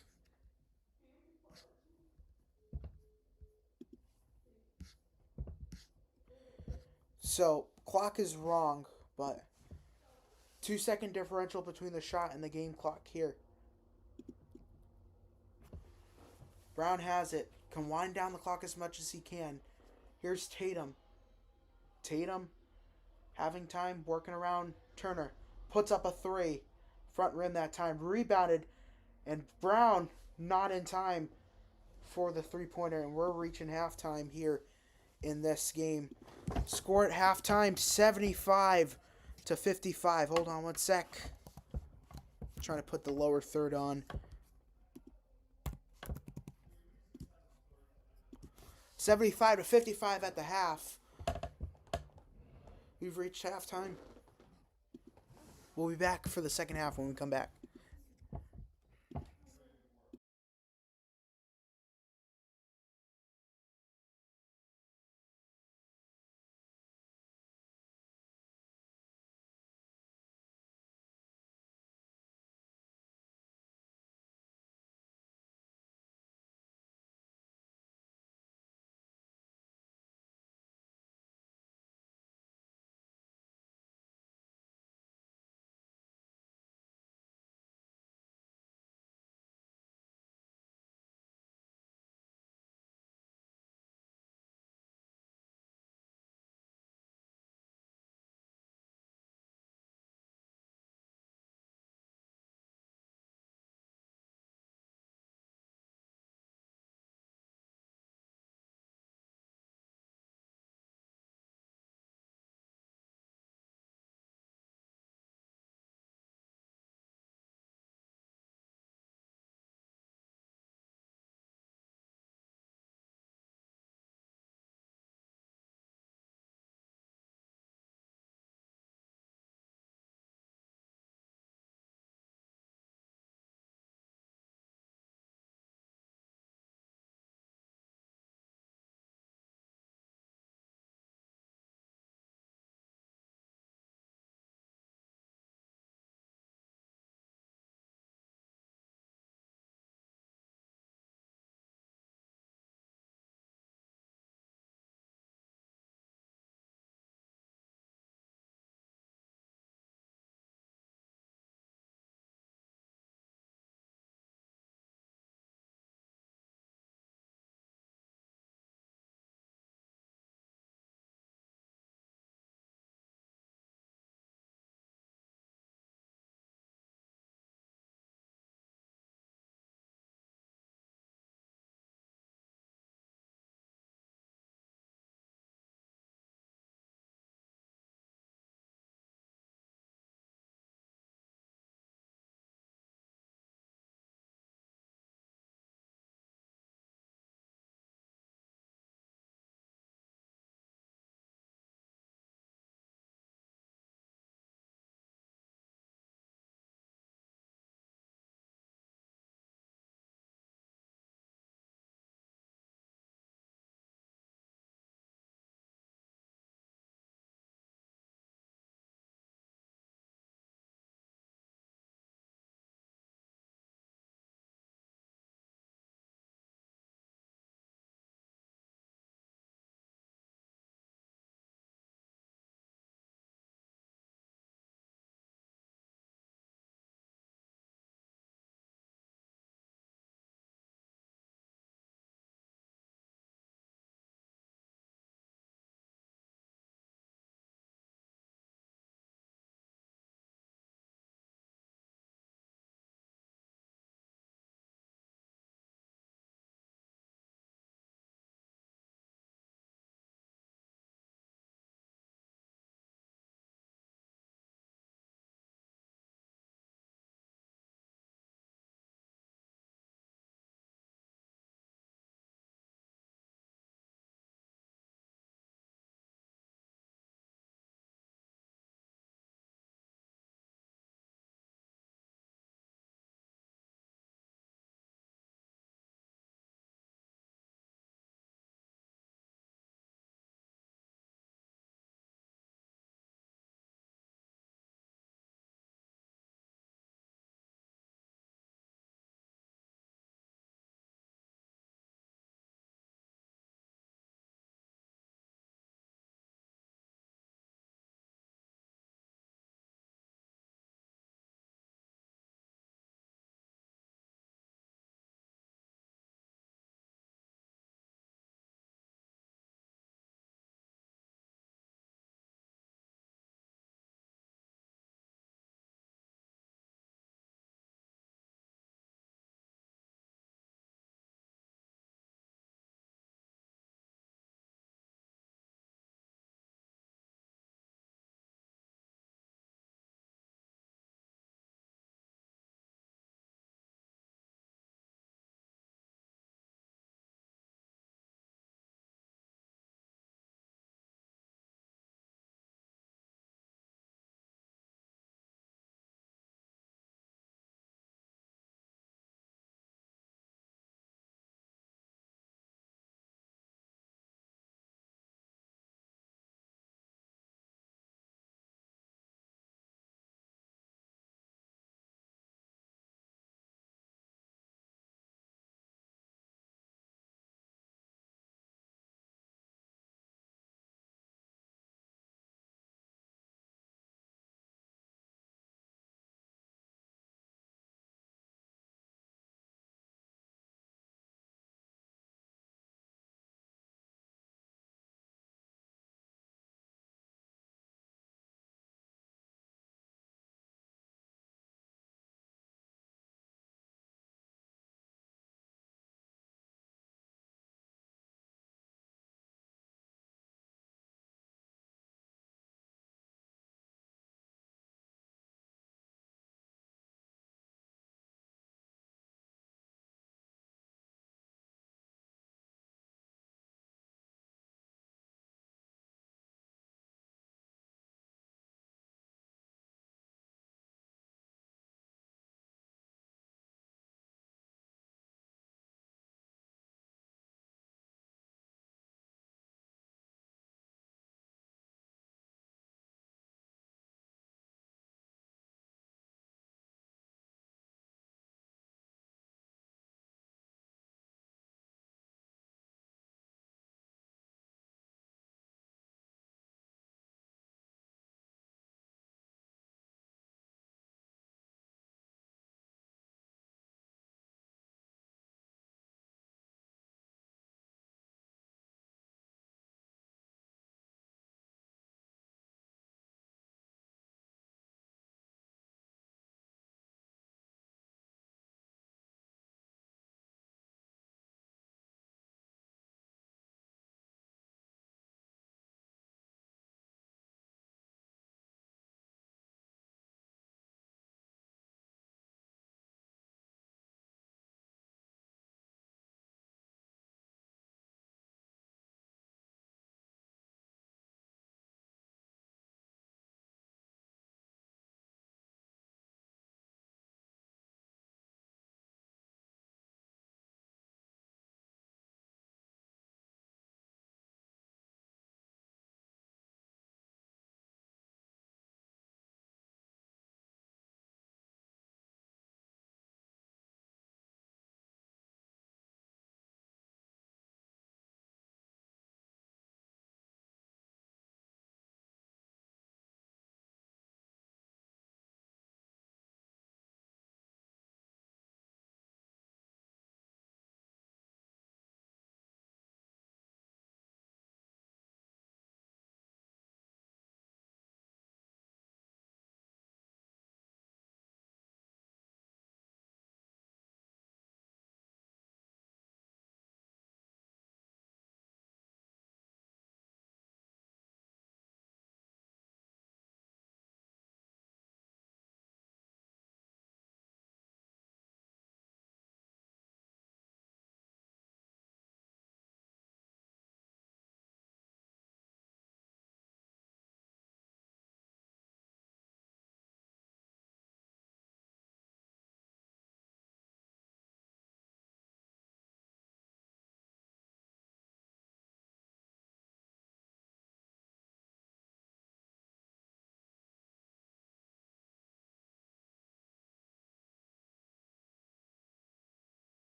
So, Clock is wrong, but 2-second differential between the shot and the game clock here. Brown has it. Can wind down the clock as much as he can. Here's Tatum. Tatum having time, working around Turner. Puts up a three. Front rim that time. Rebounded. And Brown not in time for the three-pointer. And we're reaching halftime here in this game. Score at halftime, 75-55. Hold on one sec. I'm trying to put the lower third on. 75-55 at the half. We've reached halftime. We'll be back for the second half when we come back.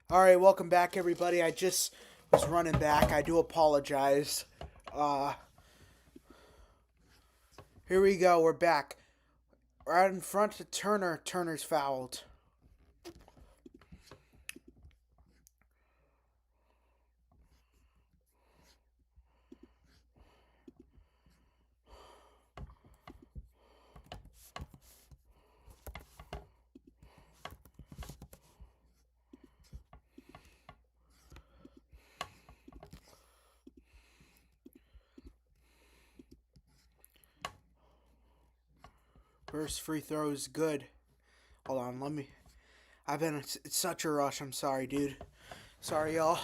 All right, welcome back, everybody. I just was running back. I do apologize. Here we go. We're back. Right in front of Turner. Turner's fouled. First free throw is good. Hold on, let me. I've been in such a rush. I'm sorry, dude. Sorry, y'all.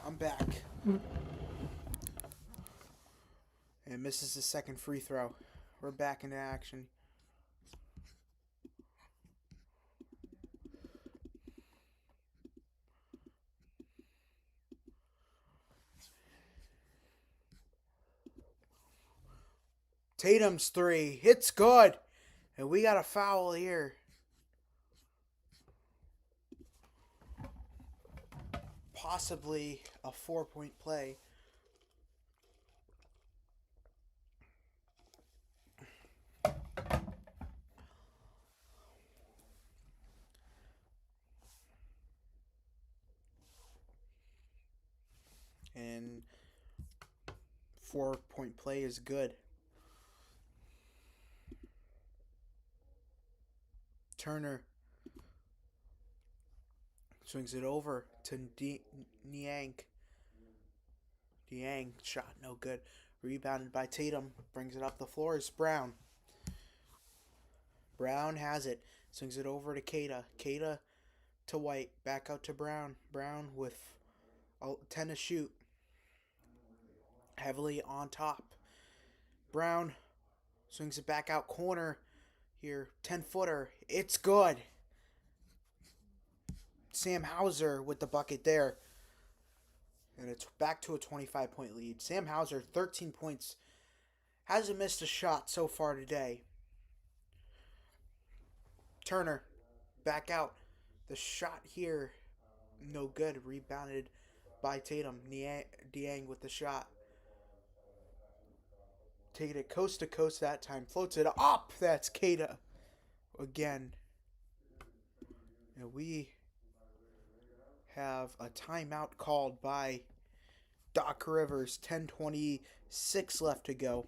I'm back. And misses the second free throw. We're back into action. Tatum's three. It's good. And we got a foul here. Possibly a 4-point play. And 4-point play is good. Turner swings it over to Niang. Niang shot no good. Rebounded by Tatum. Brings it up the floor. It's Brown. Brown has it. Swings it over to Keita. Keita to White. Back out to Brown. Brown with 10 to shoot. Heavily on top. Brown swings it back out corner. Here, 10-footer. It's good. Sam Hauser with the bucket there. And it's back to a 25-point lead. Sam Hauser, 13 points. Hasn't missed a shot so far today. Turner, back out. The shot here, no good. Rebounded by Tatum. Niang with the shot. Taking it coast to coast that time. Floats it up. That's Keita again. And we have a timeout called by Doc Rivers. 10:26 left to go.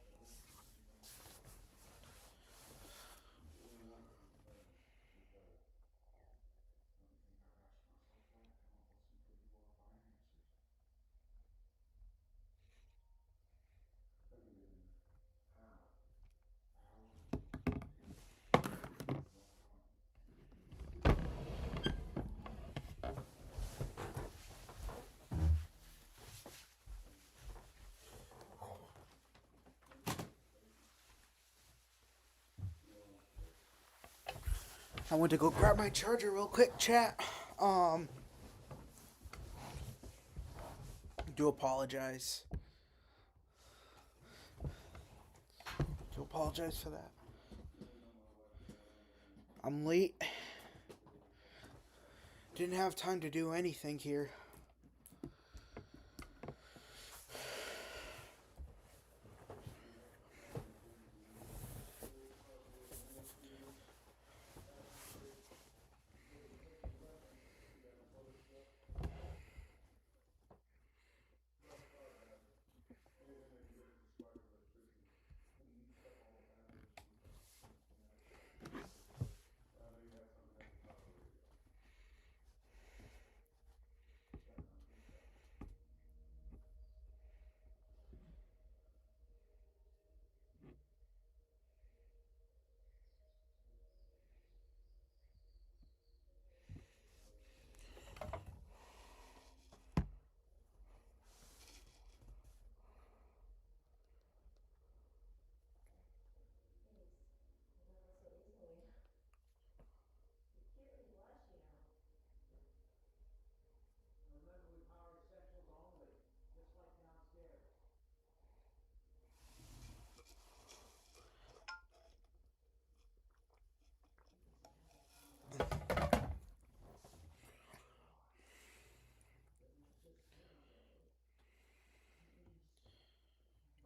I went to go grab my charger real quick, chat. Do apologize. Do apologize for that. I'm late. Didn't have time to do anything here.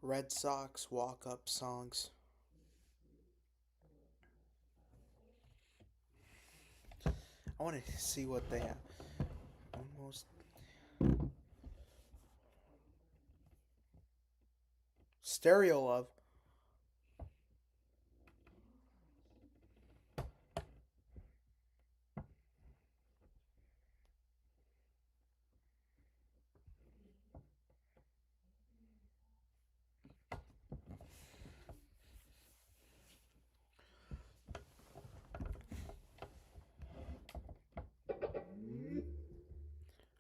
Red Sox walk-up songs. I want to see what they have. Almost. Stereo Love.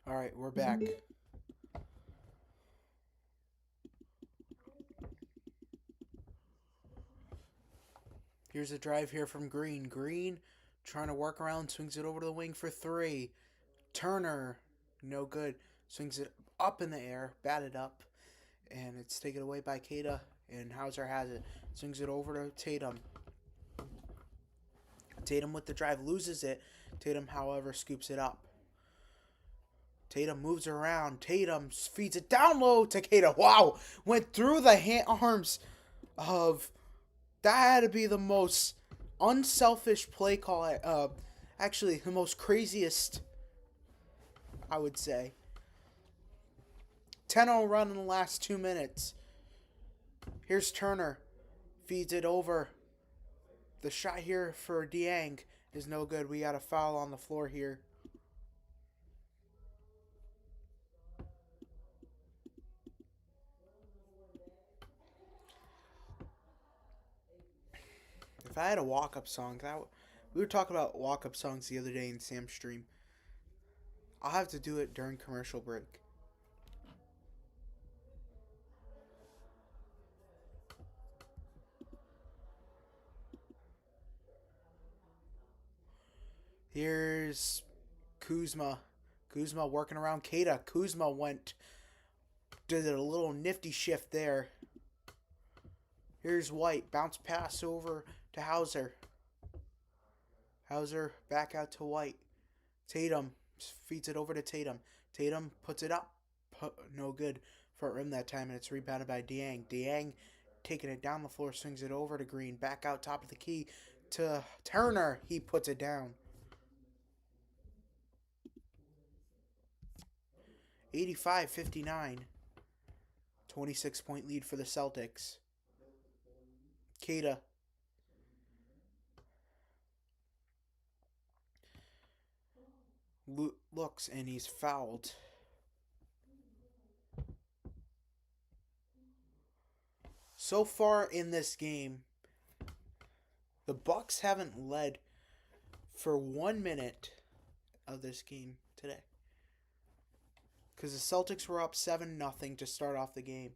All right, we're back. Here's a drive here from Green. Green trying to work around, swings it over to the wing for 3. Turner, no good. Swings it up in the air, batted up, and it's taken away by Keita, and Hauser has it. Swings it over to Tatum. Tatum with the drive, loses it. Tatum, however, scoops it up. Tatum moves around. Tatum feeds it down low to Keita. Wow! Went through the arms of... That had to be the most unselfish play call. Actually, the most craziest, I would say. 10-0 run in the last 2 minutes. Here's Turner. Feeds it over. The shot here for Dieng is no good. We got a foul on the floor here. If I had a walk-up song, we were talking about walk-up songs the other day in Sam's stream. I'll have to do it during commercial break. Here's Kuzma. Kuzma working around Keita. Kuzma did a little nifty shift there. Here's White. Bounce pass over to Hauser. Hauser back out to White. Tatum feeds it over to Tatum. Tatum puts it up. No good for rim that time, and it's rebounded by Dieng. Dieng taking it down the floor, swings it over to Green. Back out top of the key to Turner. He puts it down. 85-59. 26-point lead for the Celtics. Keita. Looks and he's fouled. So far in this game, the Bucks haven't led for 1 minute of this game today. Because the Celtics were up 7-0 to start off the game.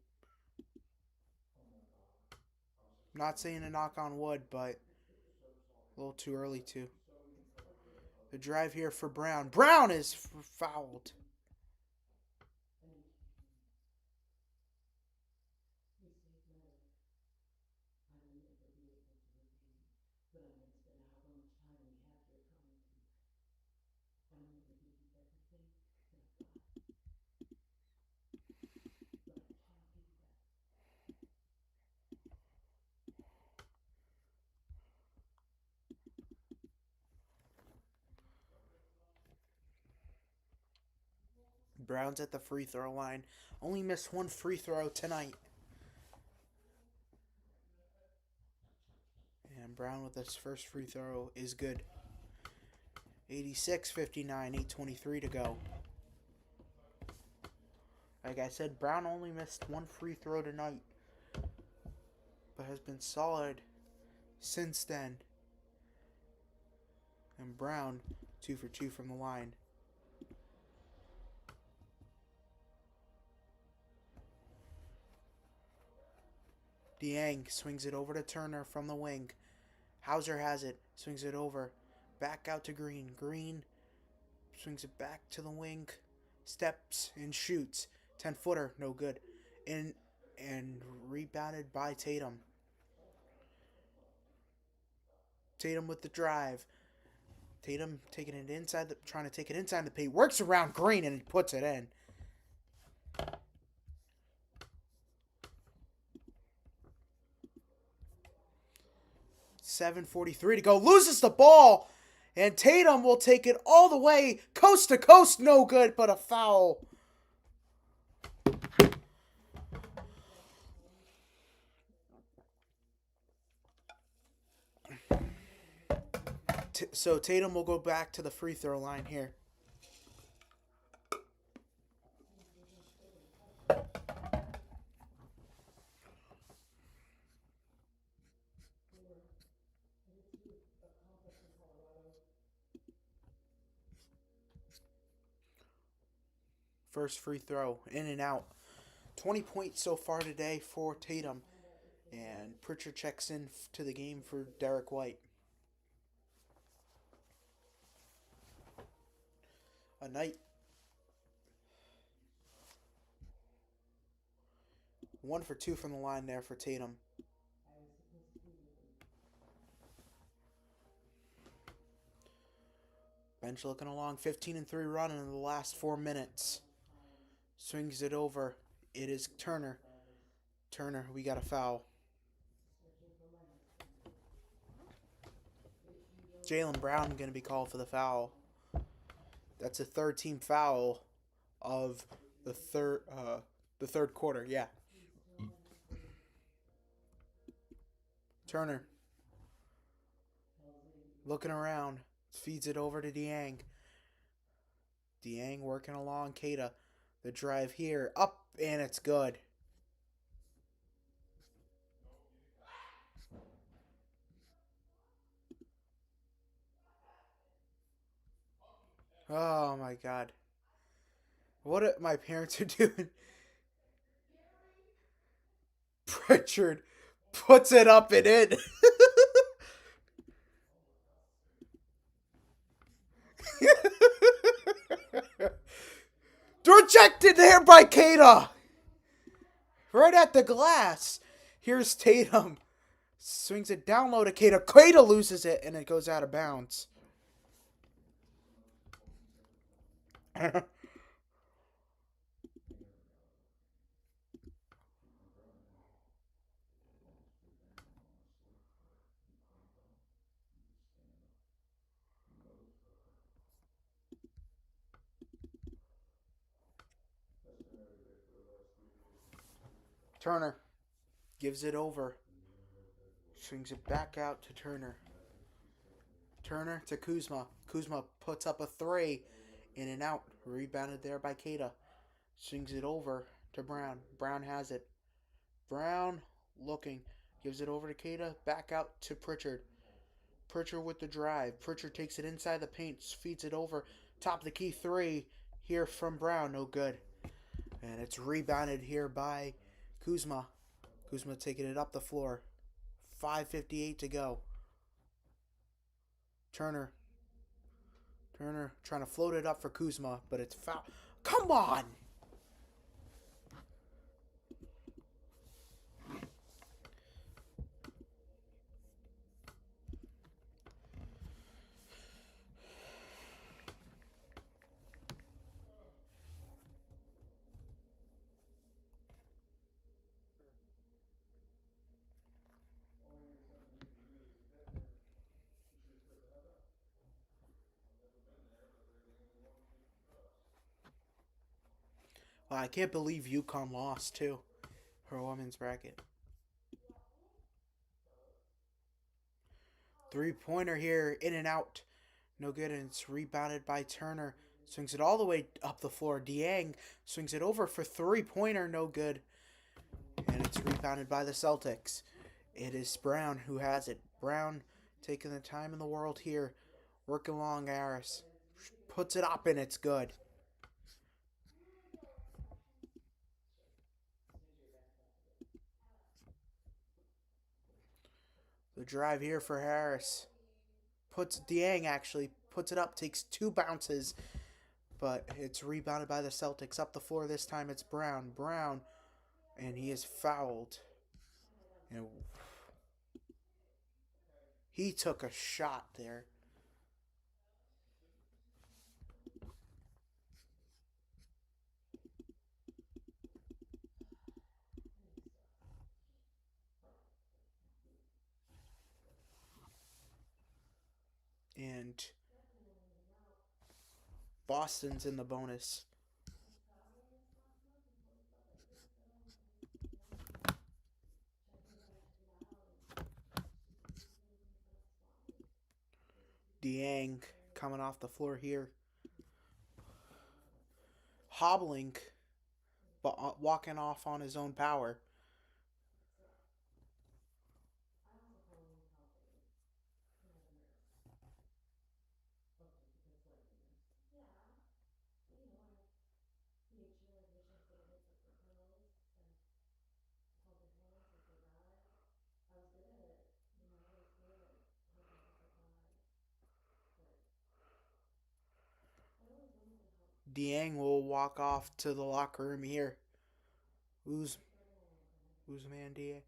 I'm not saying to knock on wood, but a little too early to. The drive here for Brown. Brown is fouled. Brown's at the free throw line. Only missed 1 free throw tonight. And Brown with his first free throw is good. 86-59, 8:23 to go. Like I said, Brown only missed 1 free throw tonight, but has been solid since then. And Brown, 2 for 2 from the line. Dieng swings it over to Turner from the wing. Hauser has it. Swings it over. Back out to Green. Green swings it back to the wing. Steps and shoots. 10-footer. No good. And rebounded by Tatum. Tatum with the drive. Tatum taking it inside, trying to take it inside the paint. Works around Green and he puts it in. 7:43 to go. Loses the ball. And Tatum will take it all the way coast to coast. No good, but a foul. So Tatum will go back to the free throw line here. First free throw, in and out. 20 points so far today for Tatum. And Pritchard checks in to the game for Derek White. A night. 1 for 2 from the line there for Tatum. Bench looking along. 15-3 run in the last 4 minutes. Swings it over. It is Turner. Turner, we got a foul. Jaylen Brown going to be called for the foul. That's a third team foul of the third quarter. Yeah. Turner looking around, feeds it over to Dieng. Dieng working along Keita. The drive here, up, and it's good. Oh my God. What my parents are doing. Pritchard puts it up and in. Rejected there by Keita. Right at the glass. Here's Tatum. Swings it down low to Keita. Keita loses it and it goes out of bounds. Turner gives it over. Swings it back out to Turner. Turner to Kuzma. Kuzma puts up a 3. In and out. Rebounded there by Keita. Swings it over to Brown. Brown has it. Brown looking. Gives it over to Keita. Back out to Pritchard. Pritchard with the drive. Pritchard takes it inside the paint. Feeds it over. Top of the key 3. Here from Brown. No good. And it's rebounded here by Kuzma. Kuzma taking it up the floor. 5:58 to go. Turner trying to float it up for Kuzma, but it's foul. Come on! Well, I can't believe UConn lost, too. Her women's bracket. 3-pointer here, in and out. No good, and it's rebounded by Turner. Swings it all the way up the floor. Dieng swings it over for 3-pointer, no good. And it's rebounded by the Celtics. It is Brown who has it. Brown taking the time in the world here. Working along Harris. Puts it up, and it's good. The drive here for Harris. Dieng actually puts it up, takes 2 bounces, but it's rebounded by the Celtics. Up the floor this time, it's Brown. Brown, and he is fouled. And he took a shot there. And Boston's in the bonus. Dieng coming off the floor here. Hobbling, but walking off on his own power. Dieng will walk off to the locker room here. Usman Dieng.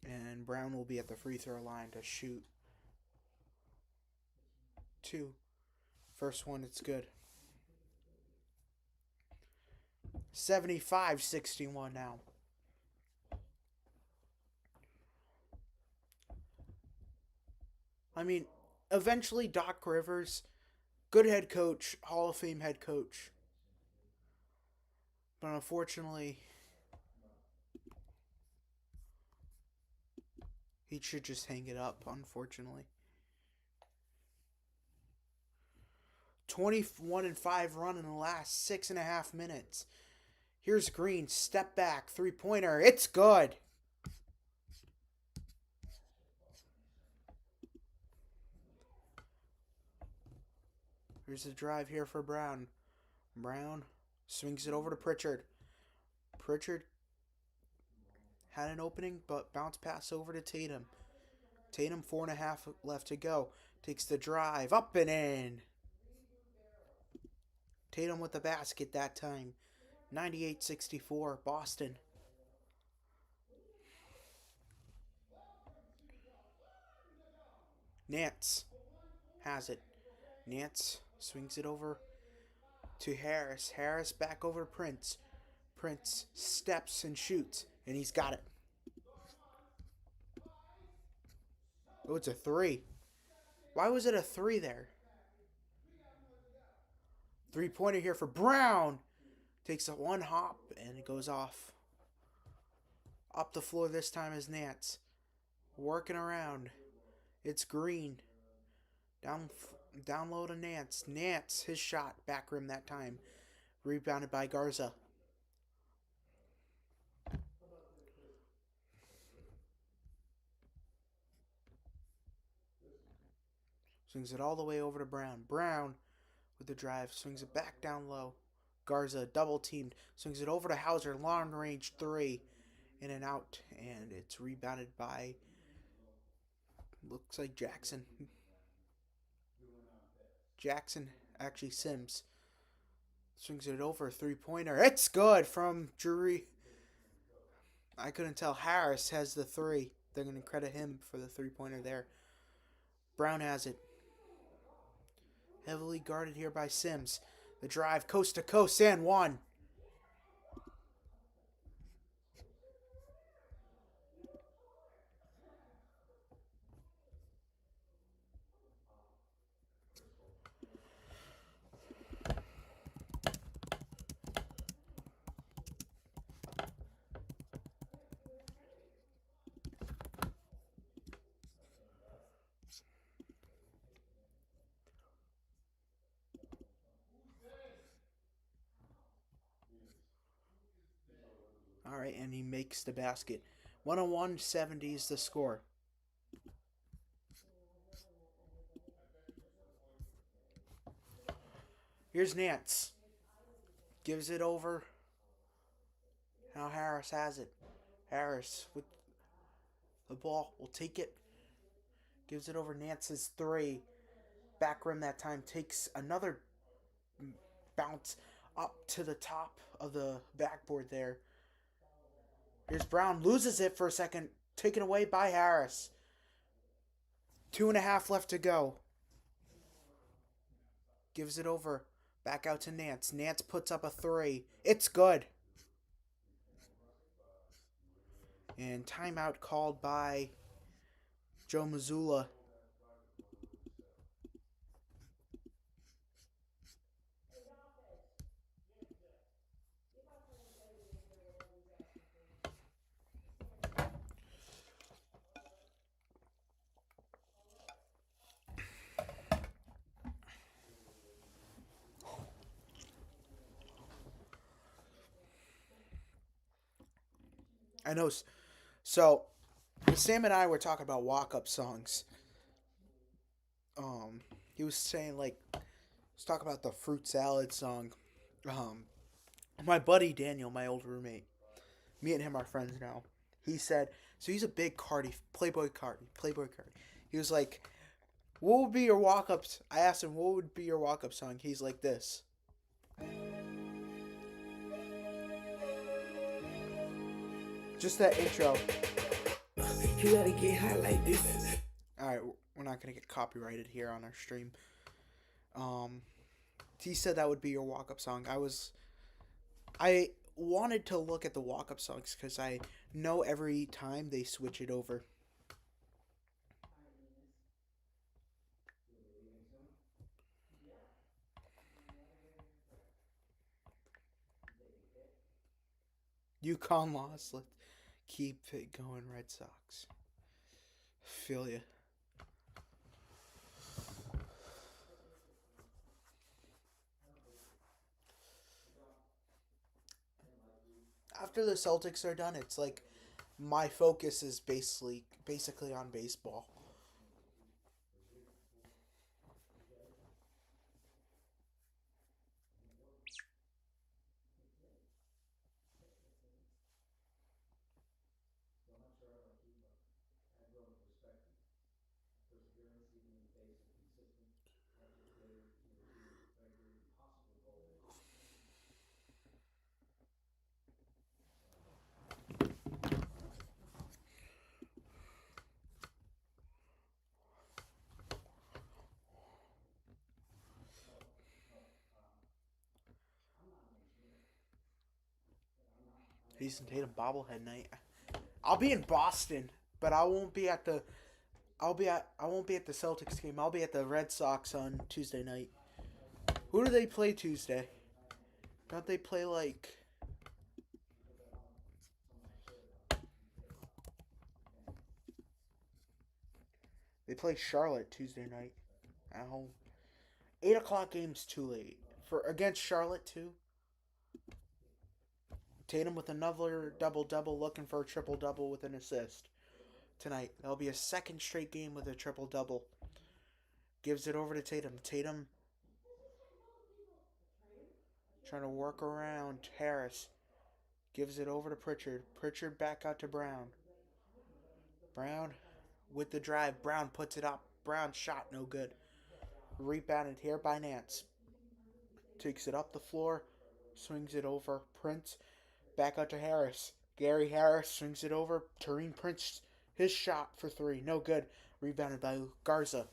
And Brown will be at the free throw line to shoot 2. First one, it's good. 75-61 now. I mean, eventually Doc Rivers, good head coach, Hall of Fame head coach. But unfortunately, he should just hang it up, unfortunately. 21-5 run in the last 6.5 minutes. Here's Green, step back, 3-pointer. It's good. Here's the drive here for Brown. Brown swings it over to Pritchard. Pritchard had an opening, but bounce pass over to Tatum. Tatum, 4.5 left to go. Takes the drive, up and in. Tatum with the basket that time. 98-64, Boston. Nance has it. Nance swings it over to Harris. Harris back over to Prince. Prince steps and shoots, and he's got it. Oh, it's a 3. Why was it a 3 there? 3-pointer here for Brown. Takes a 1 hop, and it goes off. Up the floor this time is Nance. Working around. It's Green. Down low to Nance. Nance, his shot, back rim that time. Rebounded by Garza. Swings it all the way over to Brown. Brown with the drive. Swings it back down low. Garza double teamed. Swings it over to Hauser. Long range 3. In and out. And it's rebounded by, looks like Jackson. Actually Sims. Swings it over, 3-pointer. It's good from Drury. I couldn't tell. Harris has the 3. They're going to credit him for the 3-pointer there. Brown has it. Heavily guarded here by Sims. The drive, coast to coast, and 1. All right, and he makes the basket. 101-70 is the score. Here's Nance. Gives it over. Now Harris has it. Harris with the ball will take it. Gives it over. Nance's 3. Back rim that time. Takes another bounce up to the top of the backboard there. Here's Brown. Loses it for a second. Taken away by Harris. 2.5 left to go. Gives it over. Back out to Nance. Nance puts up a 3. It's good. And timeout called by Joe Mazzulla. I know. So, Sam and I were talking about walk-up songs. He was saying let's talk about the fruit salad song. Um, my buddy Daniel, my old roommate, me and him are friends now. He said, so he's a big Playboy Cardi. He was like, what would be your walk-up? I asked him, what would be your walk-up song? He's like this. Just that intro. You gotta get high like this. Alright, we're not gonna get copyrighted here on our stream. He said that would be your walk-up song. I wanted to look at the walk-up songs because I know every time they switch it over. UConn lost. Let's keep it going, Red Sox. Feel ya. After the Celtics are done, it's like my focus is basically on baseball. Jason Tatum bobblehead night. I'll be in Boston, but I won't be at the I won't be at the Celtics game. I'll be at the Red Sox on Tuesday night. Who do they play Tuesday? Don't they play they play Charlotte Tuesday night at home. 8 o'clock game's too late for against Charlotte too. Tatum with another double-double, looking for a triple-double with an assist tonight. That'll be a second straight game with a triple-double. Gives it over to Tatum. Tatum trying to work around Harris. Gives it over to Pritchard. Pritchard back out to Brown. Brown with the drive. Brown puts it up. Brown shot no good. Rebounded here by Nance. Takes it up the floor. Swings it over. Prince. Back out to Harris. Gary Harris swings it over. Taurean Prince, his shot for three. No good. Rebounded by Garza.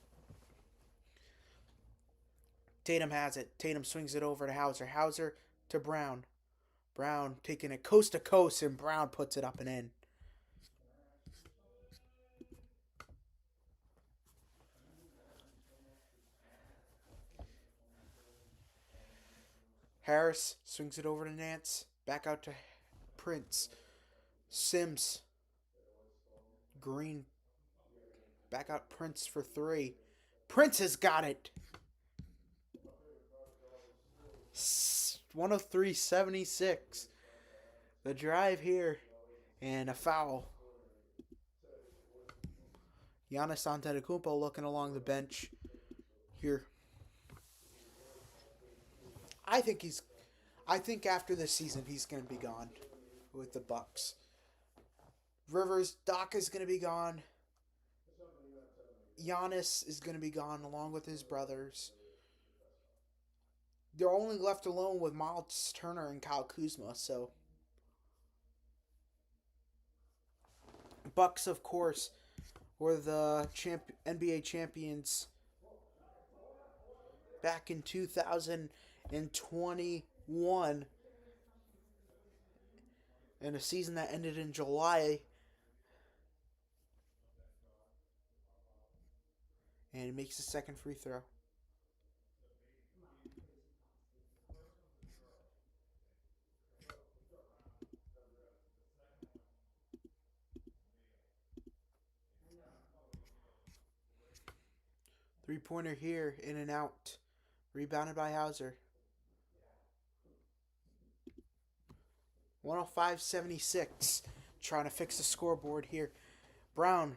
Tatum has it. Tatum swings it over to Hauser. Hauser to Brown. Brown taking it coast to coast, and Brown puts it up and in. Harris swings it over to Nance. Back out to Prince. Sims. Green. Back out Prince for three. Prince has got it. 103-76. The drive here. And a foul. Giannis Antetokounmpo looking along the bench here. I think after this season he's going to be gone with the Bucks. Doc is going to be gone. Giannis is going to be gone along with his brothers. They're only left alone with Miles Turner and Kyle Kuzma, so Bucks, of course, were the NBA champions back in 2021 in a season that ended in July And he makes the second free throw. Three-pointer here, in and out. Rebounded by Hauser. 105-76. Trying to fix the scoreboard here. Brown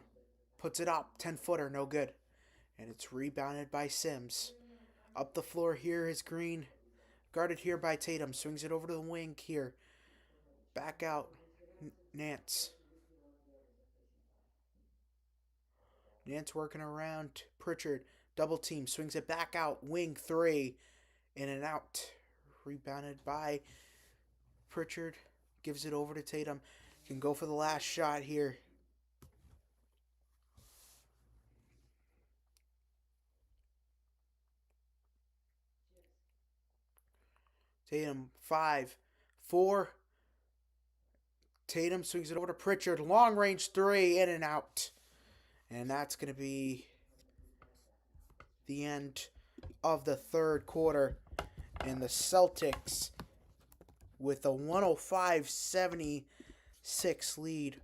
puts it up. 10-footer, no good. And it's rebounded by Sims. Up the floor here is Green. Guarded here by Tatum. Swings it over to the wing here. Back out. Nance. Nance working around Pritchard. Double team. Swings it back out. Wing 3. In and out. Rebounded by Pritchard. Gives it over to Tatum. Can go for the last shot here. Tatum, 5, 4. Tatum swings it over to Pritchard. Long range 3, in and out. And that's going to be the end of the third quarter. And the Celtics with a 105-76 lead.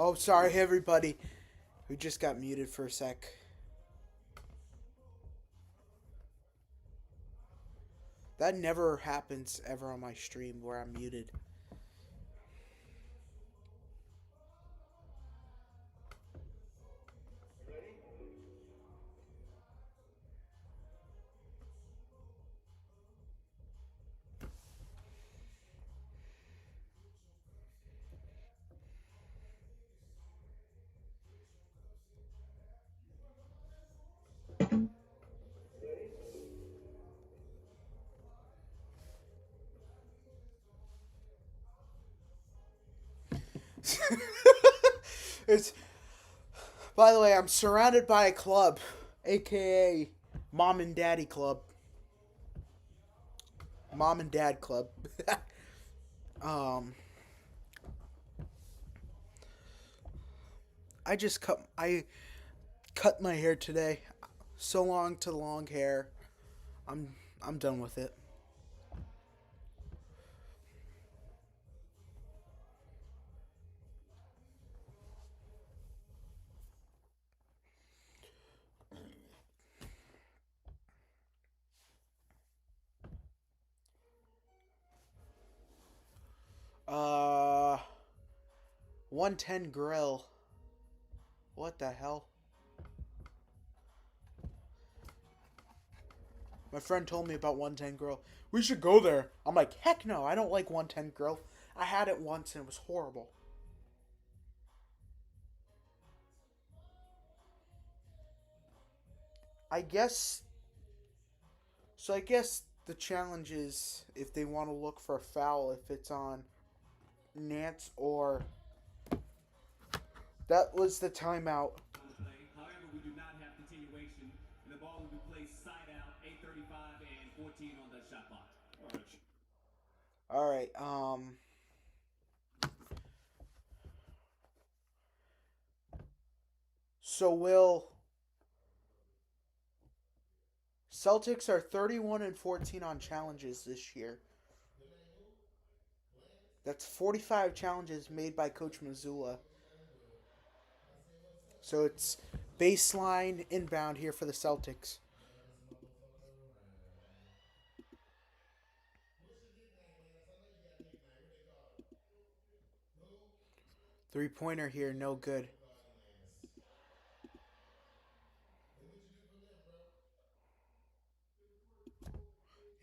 Oh, sorry, everybody. We just got muted for a sec. That never happens ever on my stream where I'm muted. It's. By the way, I'm surrounded by a club, aka Mom and Daddy Club. Mom and Dad Club. um, I cut my hair today. So long to long hair. I'm done with it. Uh, 110 Grill. What the hell? My friend told me about 110 Grill. We should go there. I'm like, heck no, I don't like 110 Grill. I had it once and it was horrible. I guess. So I guess the challenge is if they want to look for a foul, if it's on Nance or. That was the timeout. However, we do not have continuation, and the ball will be placed side out, 8:35 and 14 on the shot clock. All right. So will Celtics are 31 and 14 on challenges this year. That's 45 challenges made by Coach Missoula. So it's baseline inbound here for the Celtics. Three-pointer here, no good.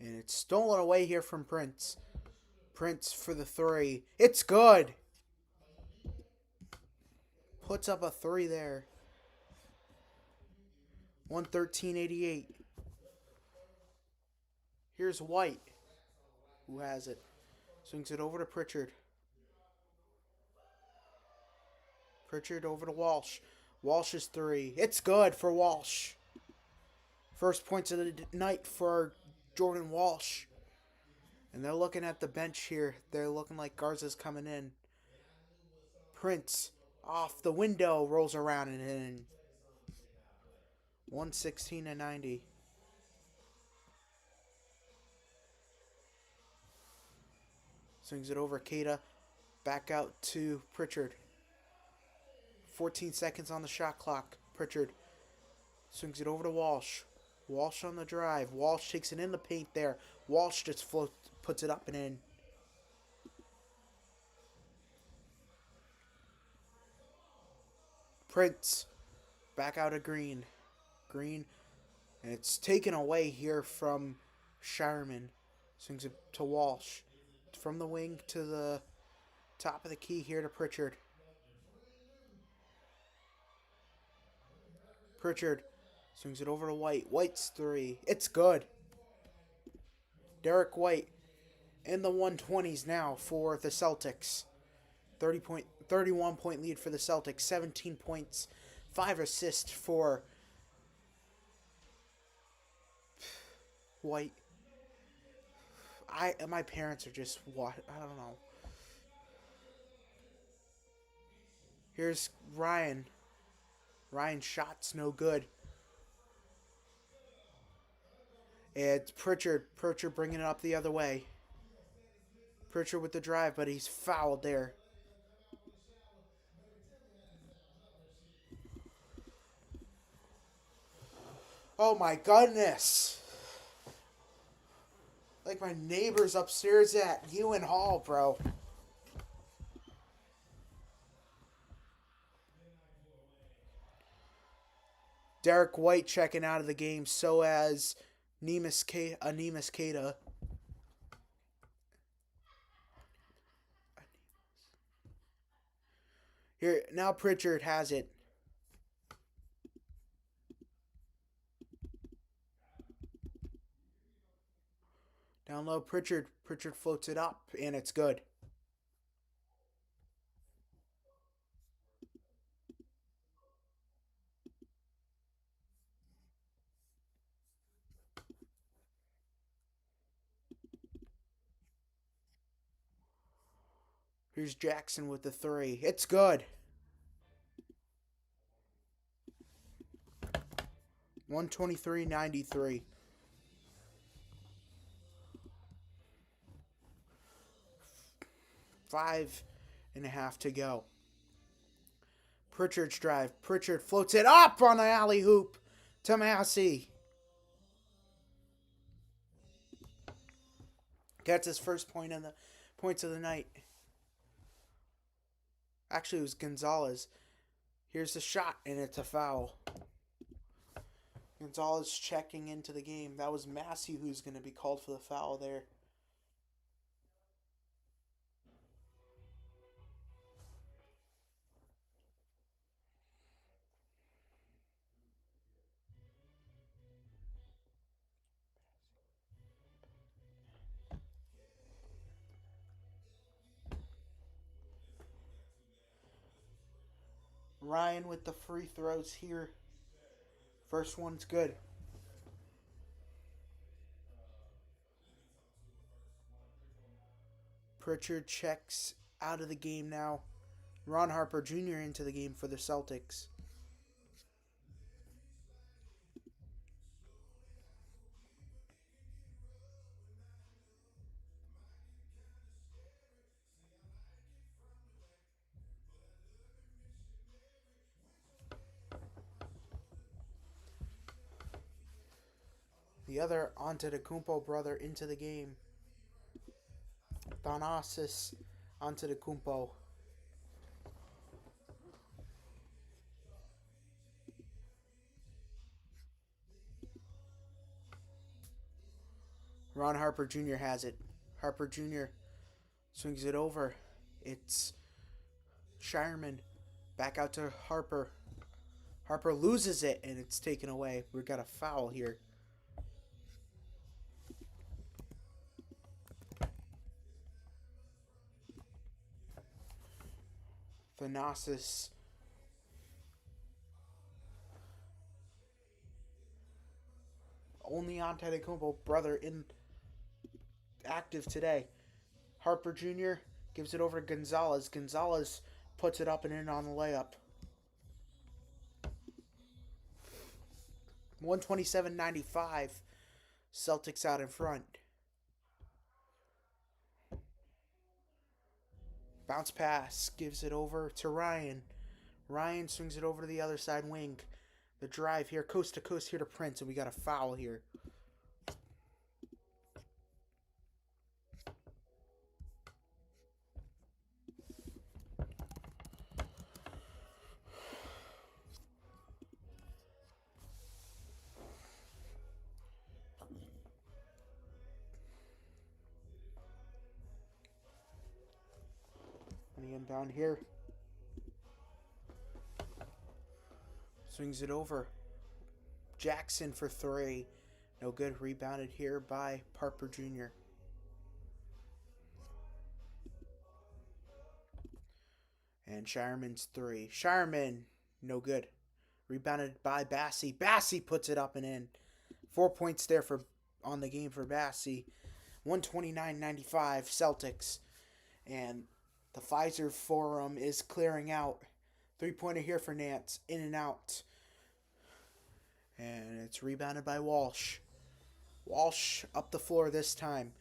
And it's stolen away here from Prince. Prince for the three. It's good. Puts up a three there. 113.88. Here's White, who has it. Swings it over to Pritchard. Pritchard over to Walsh. Walsh's three. It's good for Walsh. First points of the night for Jordan Walsh. And they're looking at the bench here. They're looking like Garza's coming in. Prince off the window, rolls around and in. 116-90. Swings it over Keita. Back out to Pritchard. 14 seconds on the shot clock. Pritchard swings it over to Walsh. Walsh on the drive. Walsh takes it in the paint there. Walsh just puts it up and in. Prince back out of Green. Green. And it's taken away here from Shireman. Swings it to Walsh. From the wing to the top of the key here to Pritchard. Pritchard swings it over to White. White's three. It's good. Derek White in the 120s now for the Celtics. 31 point lead for the Celtics. 17 points. 5 assists for White. My parents are just what? I don't know. Here's Ryan. Ryan's shot's no good. It's Pritchard. Pritchard bringing it up the other way. Pritchard with the drive, but he's fouled there. Oh my goodness. Like my neighbors upstairs at Ewan Hall, bro. Derek White checking out of the game, so as Nemus Keita. Here, now Pritchard has it. Down low, Pritchard. Pritchard floats it up, and it's good. Here's Jackson with the three. It's good. 123-93. 5.5 to go. Pritchard's drive. Pritchard floats it up on the alley hoop to Massey. Gets his first point in the points of the night. Actually, it was Gonzalez. Here's the shot, and it's a foul. Gonzalez checking into the game. That was Massey who's going to be called for the foul there. Ryan with the free throws here. First one's good. Pritchard checks out of the game now. Ron Harper Jr. into the game for the Celtics. The other Antetokounmpo brother into the game. Thanasis Antetokounmpo. Ron Harper Jr. has it. Harper Jr. swings it over. It's Shireman. Back out to Harper. Harper loses it, and it's taken away. We've got a foul here. Thanasis. Only Antetokounmpo brother in active today. Harper Jr. gives it over to Gonzalez. Gonzalez puts it up and in on the layup. 127-95. Celtics out in front. Bounce pass. Gives it over to Ryan. Ryan swings it over to the other side wing. The drive here, coast to coast here to Prince, and we got a foul here. And again down here. Swings it over. Jackson for three. No good. Rebounded here by Harper Jr. And Shireman's three. Shireman, no good. Rebounded by Bassey. Bassey puts it up and in. 4 points there for on the game for Bassey. 129-95 Celtics. And the Pfizer Forum is clearing out. 3-pointer here for Nance. In and out. And it's rebounded by Walsh. Walsh up the floor this time.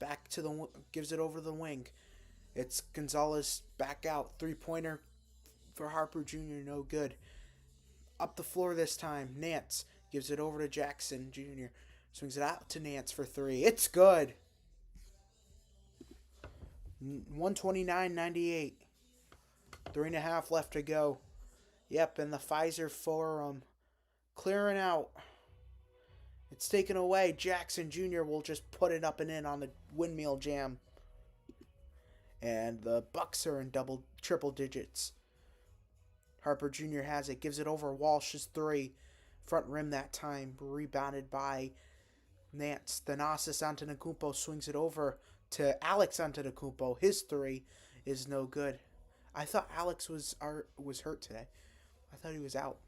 Back to the... Gives it over the wing. It's Gonzalez back out. 3-pointer for Harper Jr. No good. Up the floor this time. Nance Gives it over to Jackson Jr. Swings it out to Nance for three. It's good. 129.98. 3.5 left to go. Yep, and the Pfizer Forum clearing out. It's taken away. Jackson Jr. will just put it up and in on the windmill jam. And the Bucks are in triple digits. Harper Jr. has it. Gives it over. Walsh's three. Front rim that time. Rebounded by Nance. Thanasis Antetokounmpo swings it over to Alex Antetokounmpo. His three is no good. I thought Alex was hurt today. I thought he was out.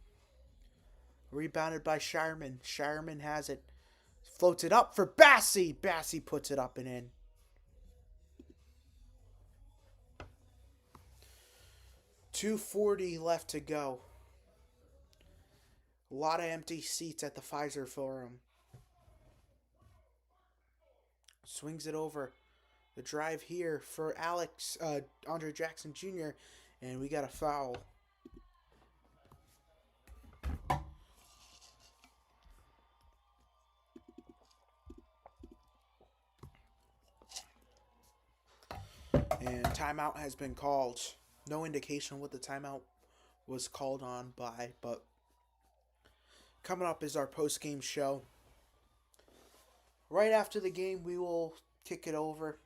Rebounded by Shireman. Shireman has it. Floats it up for Bassey. Bassey puts it up and in. .240 left to go. A lot of empty seats at the Pfizer Forum. Swings it over. The drive here for Andre Jackson Jr. And we got a foul. And timeout has been called. No indication what the timeout was called on by, but coming up is our post-game show. Right after the game, we will kick it over.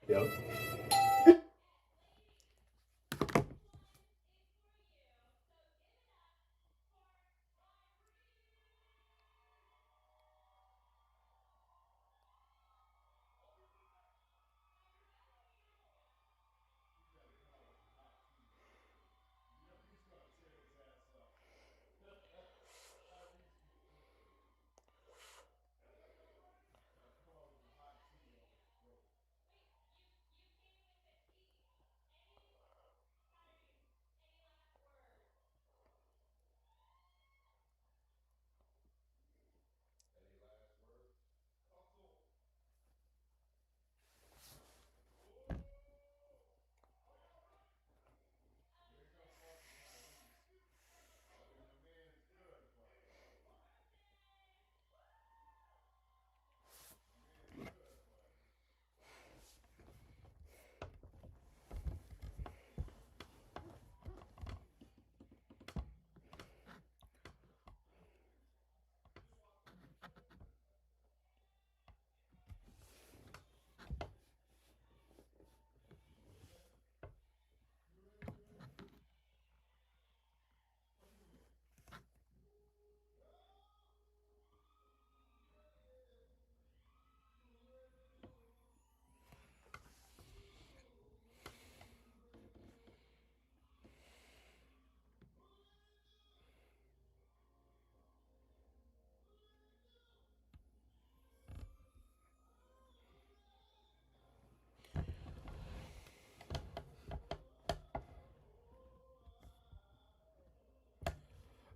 Yep.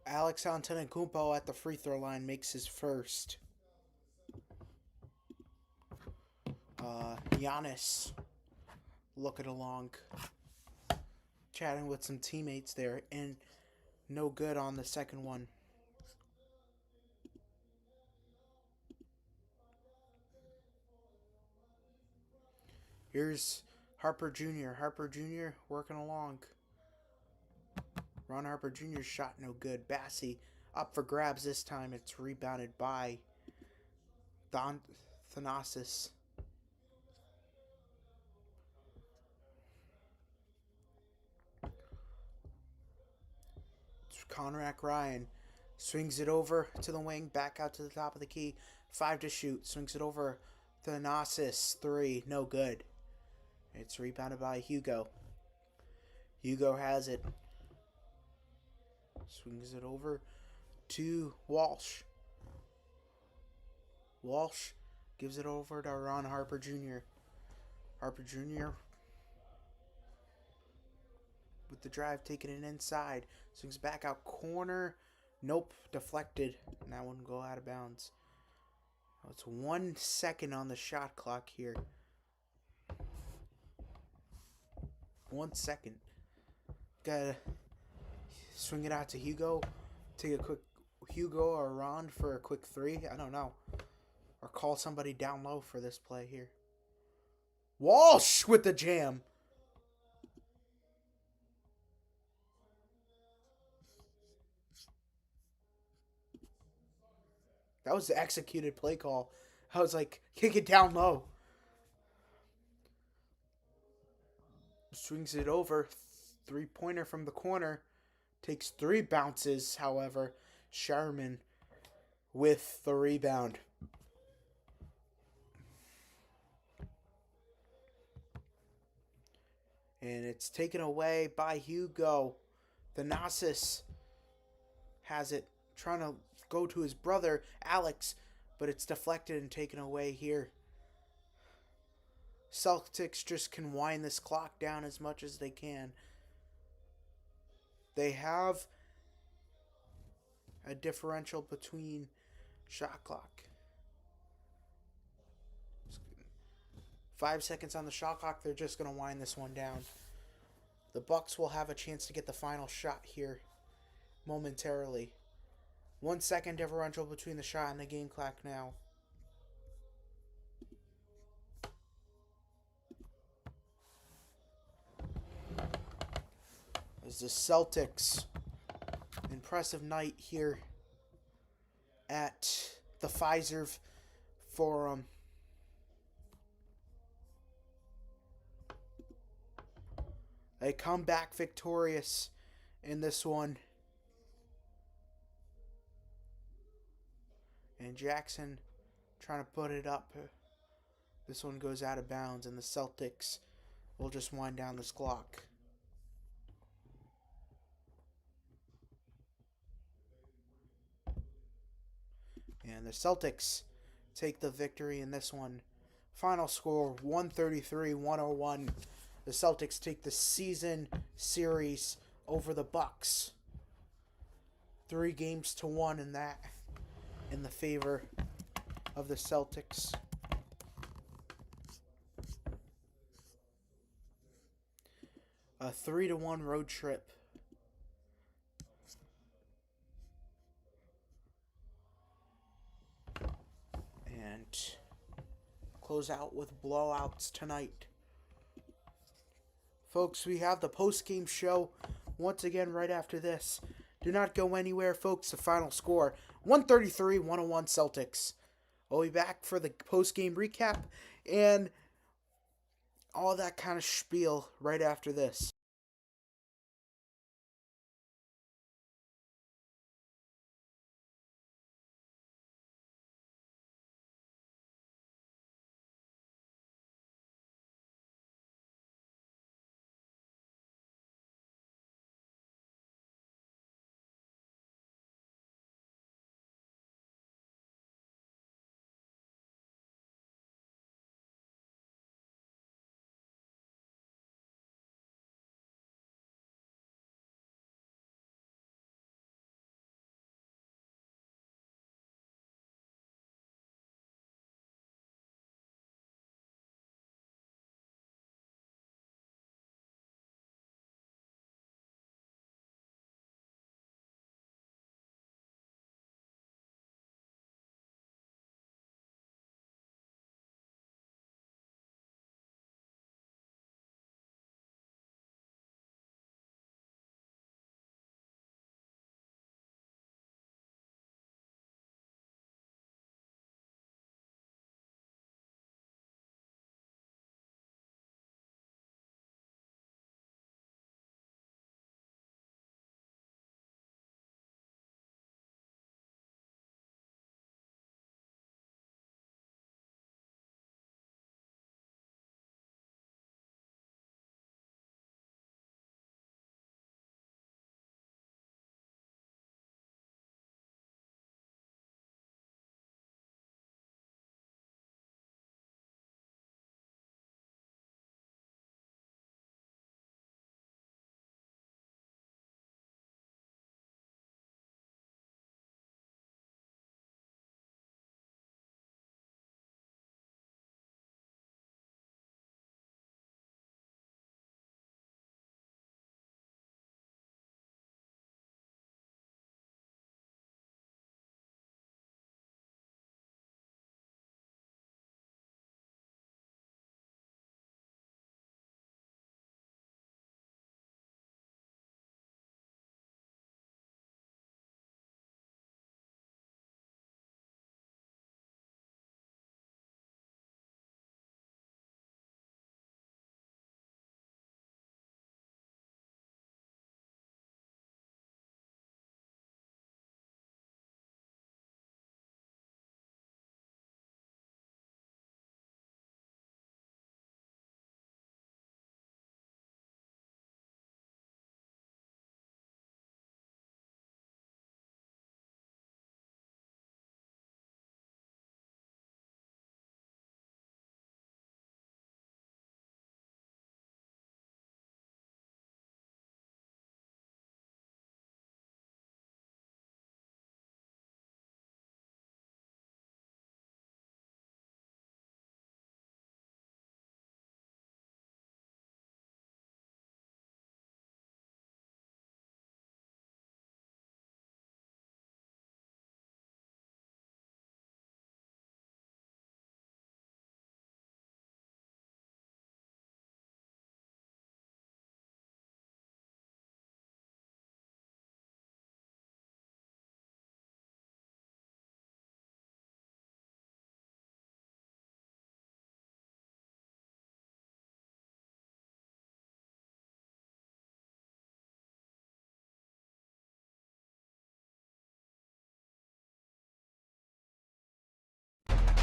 Alex Antetokounmpo at the free throw line makes his first. Giannis looking along, chatting with some teammates there, and no good on the second one. Here's Harper Jr. Harper Jr. working along. Ron Harper Jr.'s shot no good. Bassey up for grabs this time. It's rebounded by Thanasis. Conrad Ryan swings it over to the wing, back out to the top of the key. 5 to shoot. Swings it over to Thanasis. 3, no good. It's rebounded by Hugo. Hugo has it. Swings it over to Walsh. Walsh gives it over to Ron Harper Jr. Harper Jr. with the drive, taking it inside. Swings back out corner. Nope, deflected. And that one will go out of bounds. It's 1 second on the shot clock here. 1 second. Gotta swing it out to Hugo. Take a quick Hugo or Ron for a quick 3. I don't know. Or call somebody down low for this play here. Walsh with the jam. That was the executed play call. I was like, kick it down low. Swings it over. 3-pointer from the corner. Takes 3 bounces, however. Sherman with the rebound. And it's taken away by Hugo. Thanasis has it, trying to go to his brother, Alex, but it's deflected and taken away here. Celtics just can wind this clock down as much as they can. They have a differential between shot clock. 5 seconds on the shot clock. They're just going to wind this one down. The Bucks will have a chance to get the final shot here momentarily. 1 second differential between the shot and the game clock now. As the Celtics, impressive night here at the Fiserv Forum. They come back victorious in this one. And Jackson trying to put it up. This one goes out of bounds, and the Celtics will just wind down this clock. And the Celtics take the victory in this one. Final score 133-101. The Celtics take the season series over the Bucks. 3-1 in that, in the favor of the Celtics. A 3-1 road trip. And close out with blowouts tonight. Folks, we have the post-game show once again right after this. Do not go anywhere, folks. The final score, 133-101 Celtics. I'll be back for the post-game recap and all that kind of spiel right after this.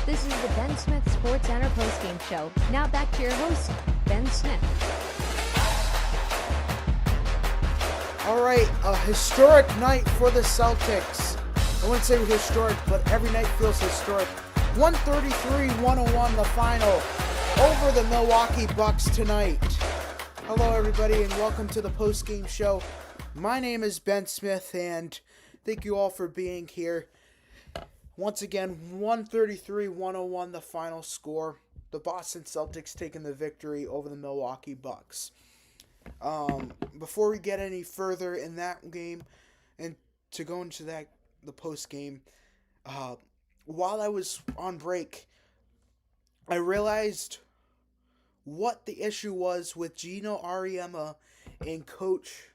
This is the Ben Smith Sports Center postgame show. Now back to your host, Ben Smith. All right, a historic night for the Celtics. I wouldn't say historic, but every night feels historic. 133-101 the final over the Milwaukee Bucks tonight. Hello, everybody, and welcome to the postgame show. My name is Ben Smith, and thank you all for being here. Once again, 133-101 the final score. The Boston Celtics taking the victory over the Milwaukee Bucks. Before we get any further in that game, and to go into the post game, while I was on break, I realized what the issue was with Gino Auriemma and Coach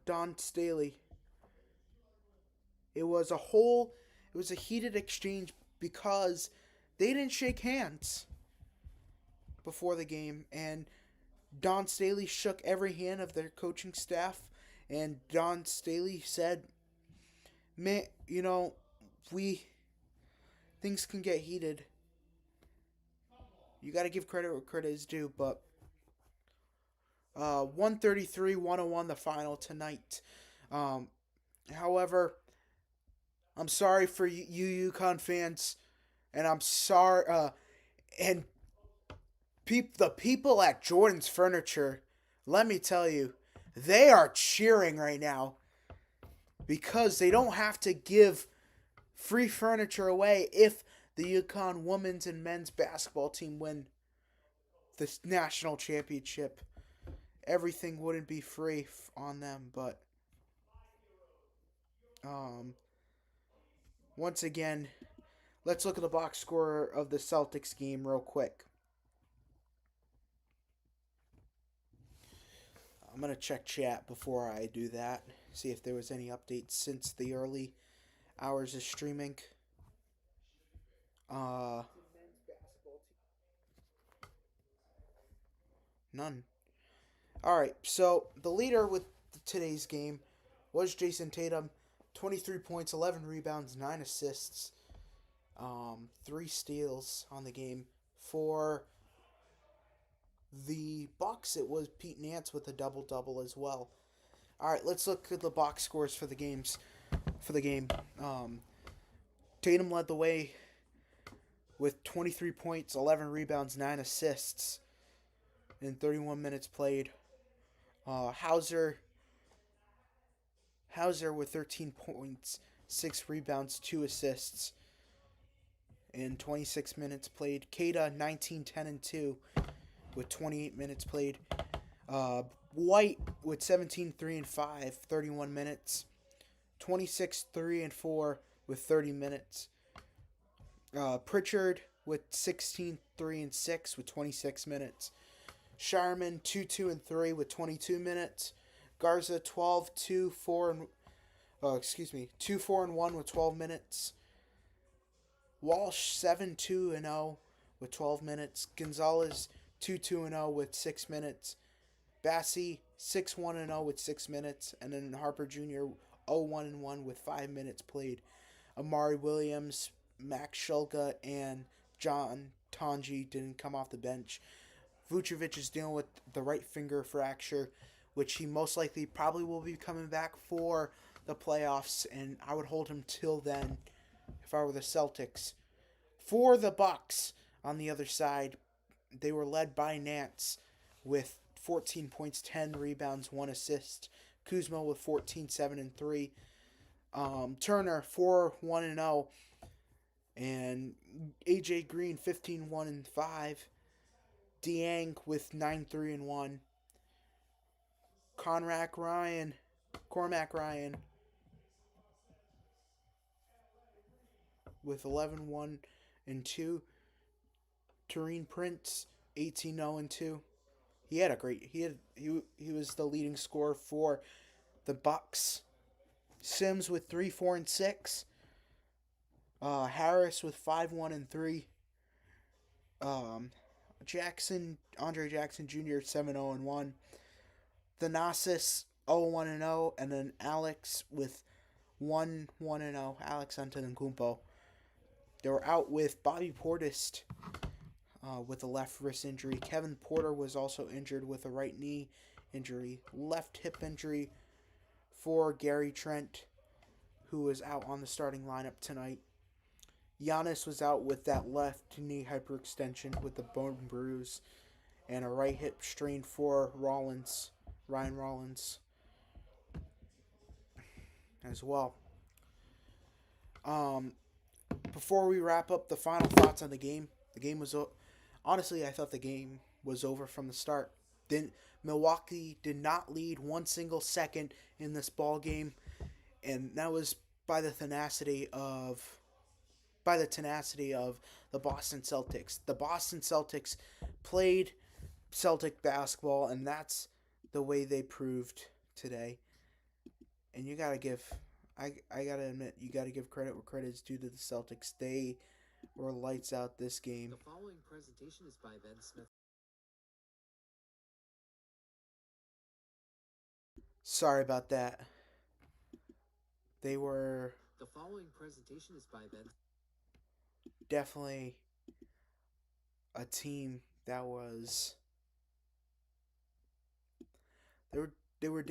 Don Staley. It was a heated exchange because they didn't shake hands before the game, and Don Staley shook every hand of their coaching staff, and Don Staley said, "Man, things can get heated. You got to give credit where credit is due." But 133-101 the final tonight. However, I'm sorry for you UConn fans, and I'm sorry, and the people at Jordan's Furniture, let me tell you, they are cheering right now because they don't have to give free furniture away if the UConn women's and men's basketball team win the national championship. Everything wouldn't be free on them, but once again, let's look at the box score of the Celtics game real quick. I'm going to check chat before I do that, see if there was any updates since the early hours of streaming. None. Alright, so the leader with today's game was Jason Tatum. 23 points, 11 rebounds, 9 assists, 3 steals on the game. For the Bucks, it was Pete Nance with a double-double as well. Alright, let's look at the box scores for the game. Tatum led the way with 23 points, 11 rebounds, 9 assists in 31 minutes played. Hauser with 13 points, 6 rebounds, 2 assists in 26 minutes played. Kata 19, 10, and 2 with 28 minutes played. White with 17, 3, and 5, 31 minutes. 26, 3, and 4 with 30 minutes. Pritchard with 16, 3, and 6 with 26 minutes. Sharman 2, 2, and 3 with 22 minutes. Garza 12, 2, 4, and 2, 4, and 1 with 12 minutes. Walsh 7, 2, and 0 with 12 minutes. Gonzalez 2, 2, and 0 with 6 minutes. Bassie 6, 1, and 0 with 6 minutes. And then Harper Jr. 0, 1, and 1 with 5 minutes played. Amari Williams, Max Shulga, and John Tonji didn't come off the bench. Vucevic is dealing with the right finger fracture, which he most likely probably will be coming back for the playoffs, and I would hold him till then if I were the Celtics. For the Bucks, on the other side, they were led by Nance with 14 points, 10 rebounds, 1 assist. Kuzma with 14, 7, and 3. Turner 4, 1, and 0. And AJ Green 15, 1, and 5. Dieng with 9, 3, and 1. Cormac Ryan with 11, 1, and 2. Taurean Prince 18, 0, and 2. He was the leading scorer for the Bucks. Sims with 3, 4, and 6. Harris with 5, 1, and 3. Andre Jackson Jr. 7, 0, and 1. Thanasis 0, 1, and 0, and then Alex with 1, 1, and 0. Alex Antetokounmpo. They were out with Bobby Portis with a left wrist injury. Kevin Porter was also injured with a right knee injury. Left hip injury for Gary Trent, who was out on the starting lineup tonight. Giannis was out with that left knee hyperextension with the bone bruise, and a right hip strain for Ryan Rollins, as well. Before we wrap up, the final thoughts on the game. The game was honestly, I thought the game was over from the start. Milwaukee did not lead one single second in this ball game, and that was by the tenacity of the Boston Celtics. The Boston Celtics played Celtic basketball, and that's the way they proved today. And you gotta give, I gotta admit, you gotta give credit where credit is due to the Celtics. They were lights out this game. The following presentation is by Ben Smith. Sorry about that. They were The following presentation is by Ben. definitely a team that was they were definitely